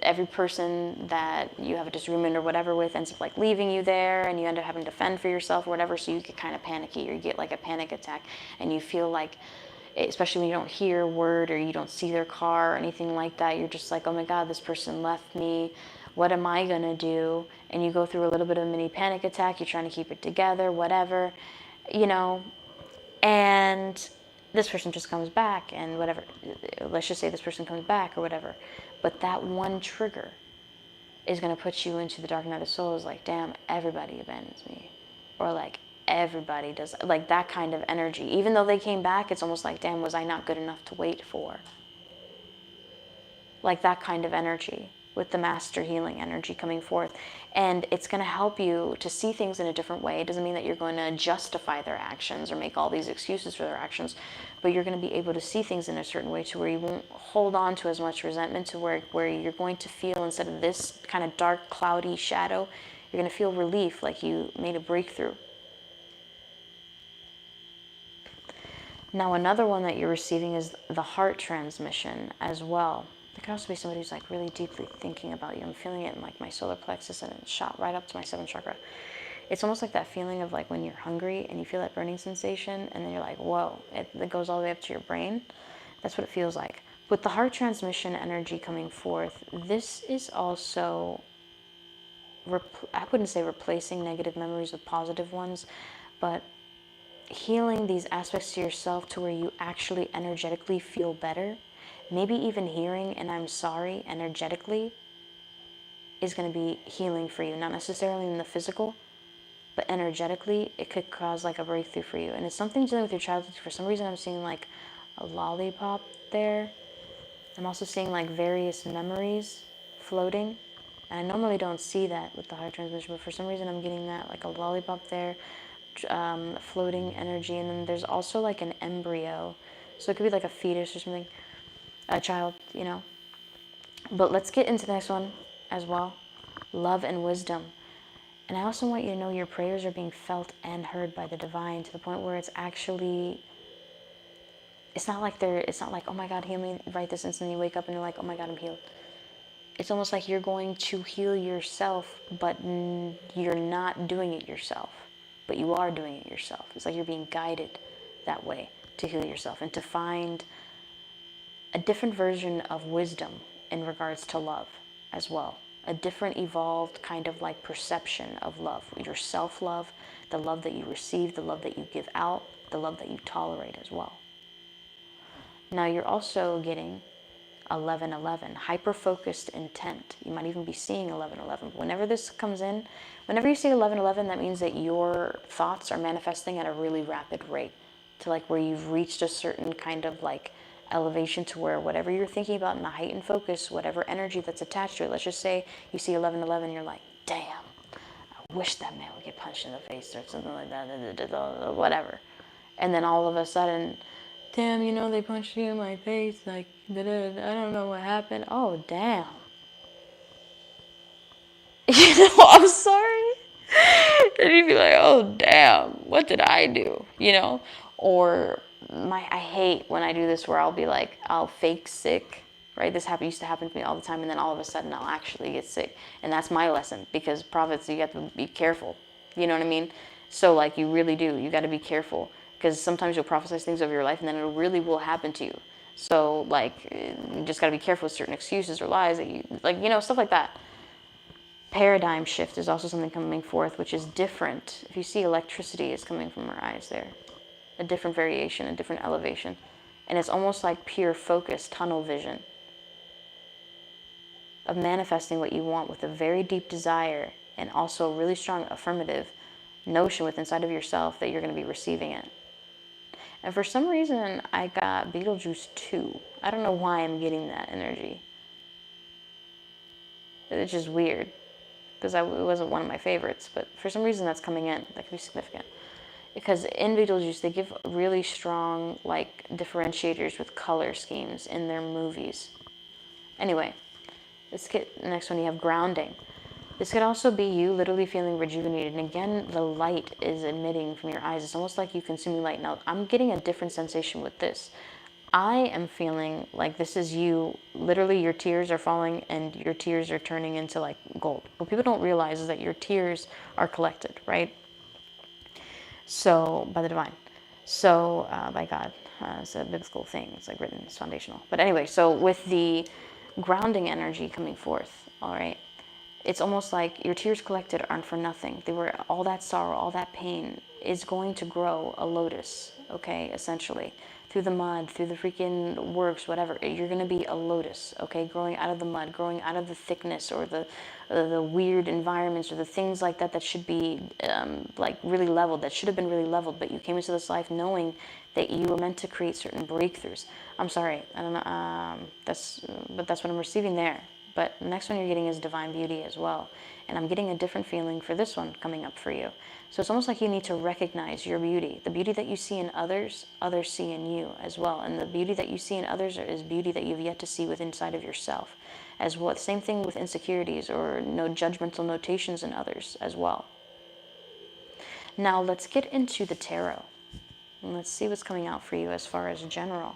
every person that you have a disagreement or whatever with ends up like leaving you there, and you end up having to fend for yourself or whatever, so you get kind of panicky, or you get like a panic attack, and you feel like, especially when you don't hear a word or you don't see their car or anything like that, you're just like, oh my God, this person left me. What am I gonna do? And you go through a little bit of a mini panic attack. You're trying to keep it together, whatever. you know, and this person just comes back and whatever. Let's just say this person comes back or whatever. But that one trigger is going to put you into the dark night of souls, like, damn, everybody abandons me. Or like, everybody does, like that kind of energy. Even though they came back, it's almost like, damn, was I not good enough to wait for? Like that kind of energy with the master healing energy coming forth. And it's going to help you to see things in a different way. It doesn't mean that you're going to justify their actions or make all these excuses for their actions, but you're going to be able to see things in a certain way to where you won't hold on to as much resentment, to where you're going to feel, instead of this kind of dark, cloudy shadow, you're going to feel relief, like you made a breakthrough. Now, another one that you're receiving is the heart transmission as well. It could also be somebody who's like really deeply thinking about you. I'm feeling it in like my solar plexus, and it shot right up to my 7th chakra. It's almost like that feeling of like when you're hungry and you feel that burning sensation, and then you're like, whoa, it goes all the way up to your brain. That's what it feels like. With the heart transmission energy coming forth, this is also, I wouldn't say replacing negative memories with positive ones, but healing these aspects to yourself to where you actually energetically feel better. Maybe even hearing "and I'm sorry" energetically is going to be healing for you. Not necessarily in the physical, but energetically it could cause like a breakthrough for you. And it's something dealing with your childhood. For some reason I'm seeing like a lollipop there. I'm also seeing like various memories floating. And I normally don't see that with the heart transmission, but for some reason I'm getting that, like a lollipop there, floating energy. And then there's also like an embryo. So it could be like a fetus or something, a child, you know. But let's get into the next one as well. Love and wisdom. And I also want you to know your prayers are being felt and heard by the divine, to the point where it's actually, it's not like, oh my God, heal me right this instant. You wake up and you're like, oh my God, I'm healed. It's almost like you're going to heal yourself, but you're not doing it yourself. But you are doing it yourself. It's like you're being guided that way to heal yourself and to find a different version of wisdom in regards to love as well. A different evolved kind of like perception of love. Your self-love, the love that you receive, the love that you give out, the love that you tolerate as well. Now you're also getting 1111, hyper-focused intent. You might even be seeing 1111. Whenever this comes in, whenever you see 1111, that means that your thoughts are manifesting at a really rapid rate, to like where you've reached a certain kind of like elevation, to where whatever you're thinking about in a heightened focus, whatever energy that's attached to it, let's just say you see 1111, you're like, damn, I wish that man would get punched in the face or something like that, whatever. And then all of a sudden, damn, you know, they punched me in my face, like, I don't know what happened. Oh, damn. You know, I'm sorry. And you'd be like, oh, damn, what did I do? You know? Or I hate when I do this, where I'll be like, I'll fake sick, right? This used to happen to me all the time, and then all of a sudden I'll actually get sick. And that's my lesson, because prophets, you have to be careful. You know what I mean? So, like, you really do. You got to be careful, because sometimes you'll prophesize things over your life, and then it really will happen to you. So, like, you just got to be careful with certain excuses or lies that you, like, you know, stuff like that. Paradigm shift is also something coming forth, which is different. If you see electricity is coming from her eyes there, a different variation, a different elevation. And it's almost like pure focus, tunnel vision of manifesting what you want with a very deep desire, and also a really strong affirmative notion within inside of yourself that you're going to be receiving it. And for some reason, I got Beetlejuice 2. I don't know why I'm getting that energy. It's just weird, because it wasn't one of my favorites, but for some reason that's coming in. That could be significant. Because in Beetlejuice, they give really strong, like, differentiators with color schemes in their movies. Anyway, let's get the next one. You have grounding. This could also be you literally feeling rejuvenated. And again, the light is emitting from your eyes. It's almost like you consuming light. Now, I'm getting a different sensation with this. I am feeling like this is you, literally your tears are falling and your tears are turning into like gold. What people don't realize is that your tears are collected, right? So, by the divine. So, by God. It's a biblical thing. It's like written, it's foundational. But anyway, so with the grounding energy coming forth, all right, it's almost like your tears collected aren't for nothing. They were all that sorrow, all that pain. is going to grow a lotus, okay, essentially. Through the mud, through the freaking works, whatever. You're going to be a lotus, okay, growing out of the mud, growing out of the thickness or the weird environments or the things like that that should be like really leveled, that should have been really leveled, but you came into this life knowing that you were meant to create certain breakthroughs. I'm sorry, I don't know, but that's what I'm receiving there. But the next one you're getting is divine beauty as well. And I'm getting a different feeling for this one coming up for you. So it's almost like you need to recognize your beauty. The beauty that you see in others, others see in you as well. And the beauty that you see in others is beauty that you've yet to see within inside of yourself as well. Same thing with insecurities or no judgmental notations in others as well. Now let's get into the tarot. And let's see what's coming out for you as far as general.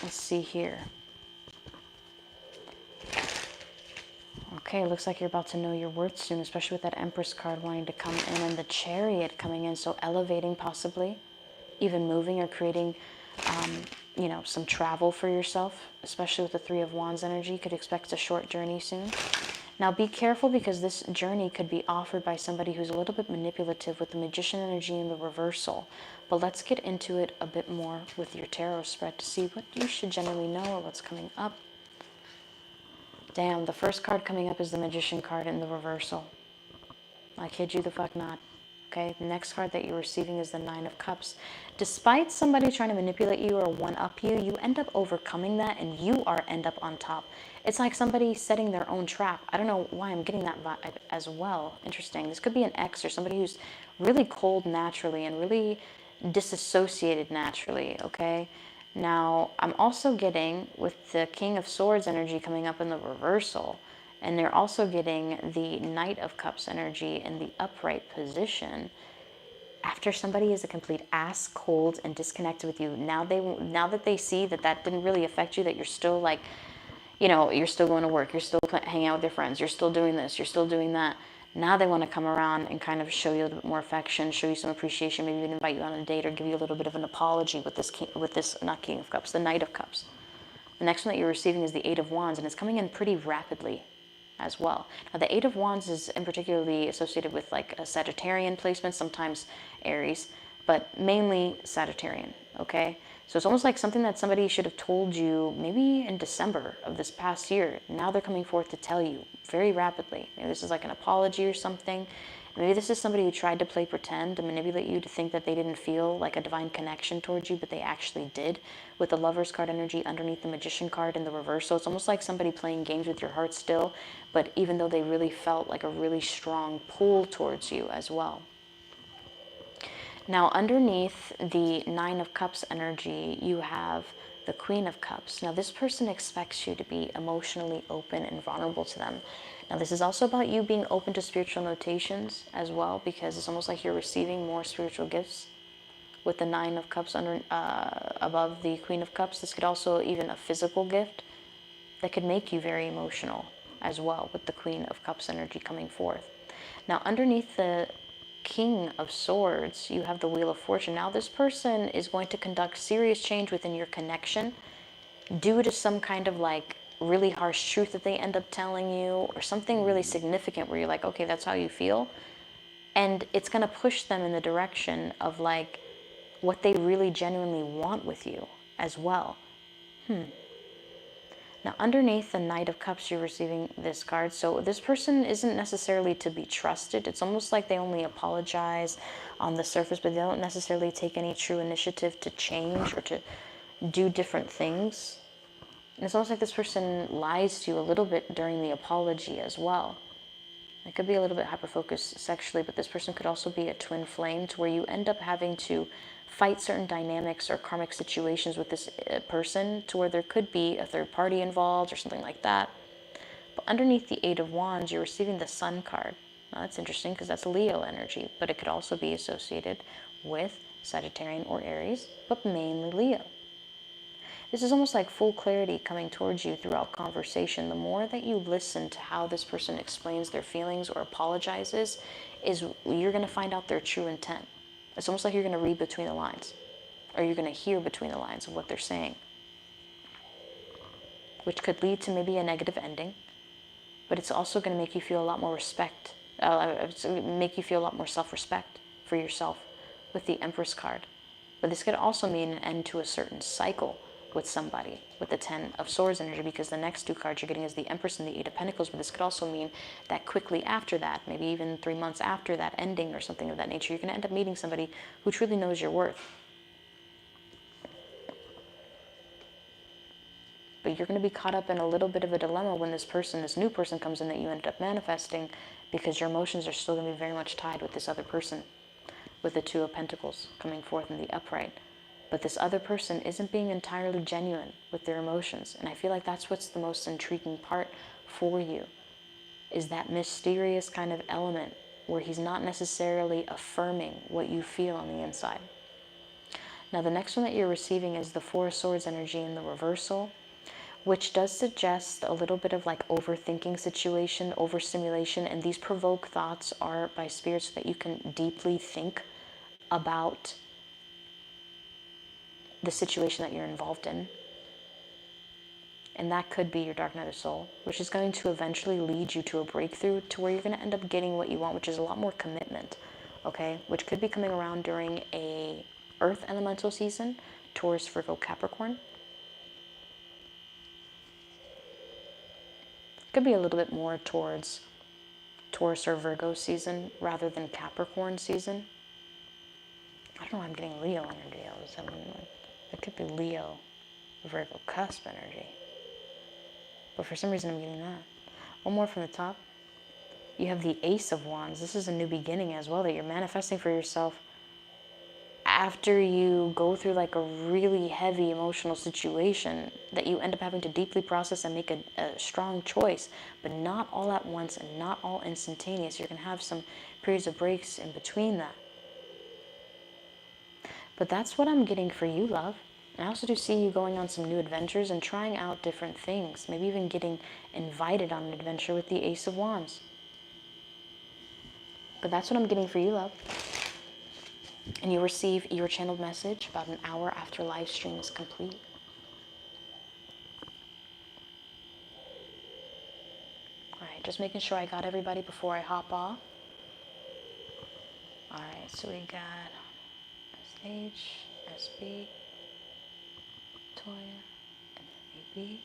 Let's see here. Okay, it looks like you're about to know your worth soon, especially with that Empress card wanting to come in and the Chariot coming in. So elevating, possibly, even moving or creating, you know, some travel for yourself, especially with the Three of Wands energy. You could expect a short journey soon. Now be careful because this journey could be offered by somebody who's a little bit manipulative with the Magician energy and the reversal. But let's get into it a bit more with your tarot spread to see what you should generally know or what's coming up. Damn, the first card coming up is the Magician card in the reversal. I kid you the fuck not. Okay, the next card that you're receiving is the Nine of Cups. Despite somebody trying to manipulate you or one-up you, you end up overcoming that and you end up on top. It's like somebody setting their own trap. I don't know why I'm getting that vibe as well. Interesting. This could be an ex or somebody who's really cold naturally and really disassociated naturally, okay? Now, I'm also getting, with the King of Swords energy coming up in the reversal, and they're also getting the Knight of Cups energy in the upright position. After somebody is a complete ass, cold, and disconnected with you, now that they see that that didn't really affect you, that you're still like, you know, you're still going to work, you're still hanging out with your friends, you're still doing this, you're still doing that. Now they want to come around and kind of show you a little bit more affection, show you some appreciation, maybe even invite you on a date or give you a little bit of an apology with this not King of Cups, the Knight of Cups. The next one that you're receiving is the Eight of Wands, and it's coming in pretty rapidly as well. Now the Eight of Wands is in particularly associated with like a Sagittarian placement, sometimes Aries, but mainly Sagittarian, okay? So it's almost like something that somebody should have told you maybe in December of this past year. Now they're coming forth to tell you very rapidly. Maybe this is like an apology or something. Maybe this is somebody who tried to play pretend to manipulate you to think that they didn't feel like a divine connection towards you, but they actually did. With the Lover's card energy underneath the Magician card in the reverse. So it's almost like somebody playing games with your heart still, but even though they really felt like a really strong pull towards you as well. Now, underneath the Nine of Cups energy, you have the Queen of Cups. Now, this person expects you to be emotionally open and vulnerable to them. Now, this is also about you being open to spiritual notations as well, because it's almost like you're receiving more spiritual gifts with the Nine of Cups above the Queen of Cups. This could also even a physical gift that could make you very emotional as well with the Queen of Cups energy coming forth. Now, underneath the King of Swords, you have the Wheel of Fortune. Now this person is going to conduct serious change within your connection due to some kind of like really harsh truth that they end up telling you, or something really significant where you're like, okay, that's how you feel. And it's going to push them in the direction of like what they really genuinely want with you as well. Now, underneath the Knight of Cups, you're receiving this card. So this person isn't necessarily to be trusted. It's almost like they only apologize on the surface, but they don't necessarily take any true initiative to change or to do different things. And it's almost like this person lies to you a little bit during the apology as well. It could be a little bit hyper-focused sexually, but this person could also be a twin flame to where you end up having to fight certain dynamics or karmic situations with this person to where there could be a third party involved or something like that. But underneath the Eight of Wands, you're receiving the Sun card. Now that's interesting because that's Leo energy, but it could also be associated with Sagittarian or Aries, but mainly Leo. This is almost like full clarity coming towards you throughout conversation. The more that you listen to how this person explains their feelings or apologizes, is you're going to find out their true intent. It's almost like you're going to read between the lines, or you're going to hear between the lines of what they're saying, which could lead to maybe a negative ending, but it's also going to make you feel a lot more respect, make you feel a lot more self-respect for yourself with the Empress card. But this could also mean an end to a certain cycle with somebody with the 10 of Swords energy, because the next two cards you're getting is the Empress and the 8 of Pentacles. But this could also mean that quickly after that, maybe even 3 months after that ending or something of that nature, you're going to end up meeting somebody who truly knows your worth. But you're going to be caught up in a little bit of a dilemma when this new person comes in that you ended up manifesting, because your emotions are still going to be very much tied with this other person, with the 2 of Pentacles coming forth in the upright. But this other person isn't being entirely genuine with their emotions. And I feel like that's what's the most intriguing part for you, is that mysterious kind of element where he's not necessarily affirming what you feel on the inside. Now, the next one that you're receiving is the 4 of Swords energy in the reversal, which does suggest a little bit of like overthinking situation, overstimulation. And these provoke thoughts are by spirit so that you can deeply think about the situation that you're involved in. And that could be your dark night of soul, which is going to eventually lead you to a breakthrough to where you're going to end up getting what you want, which is a lot more commitment, okay? Which could be coming around during a earth elemental season, Taurus, Virgo, Capricorn. Could be a little bit more towards Taurus or Virgo season rather than Capricorn season. I don't know why I'm getting Leo energy all of a sudden. It could be Leo, Virgo cusp energy. But for some reason I'm getting that. One more from the top. You have the Ace of Wands. This is a new beginning as well that you're manifesting for yourself after you go through like a really heavy emotional situation that you end up having to deeply process and make a strong choice, but not all at once and not all instantaneous. You're going to have some periods of breaks in between that. But that's what I'm getting for you, love. And I also do see you going on some new adventures and trying out different things. Maybe even getting invited on an adventure with the Ace of Wands. But that's what I'm getting for you, love. And you'll receive your channeled message about an hour after live stream is complete. All right, just making sure I got everybody before I hop off. All right, so we got SH, SB, Toya, and AB.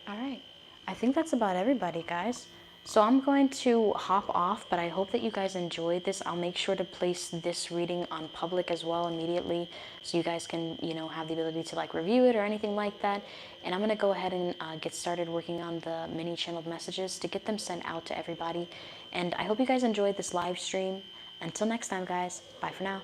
All right, I think that's about everybody, guys. So I'm going to hop off, but I hope that you guys enjoyed this. I'll make sure to place this reading on public as well immediately, so you guys can, you know, have the ability to like review it or anything like that. And I'm going to go ahead and get started working on the mini channeled messages to get them sent out to everybody. And I hope you guys enjoyed this live stream. Until next time, guys, bye for now.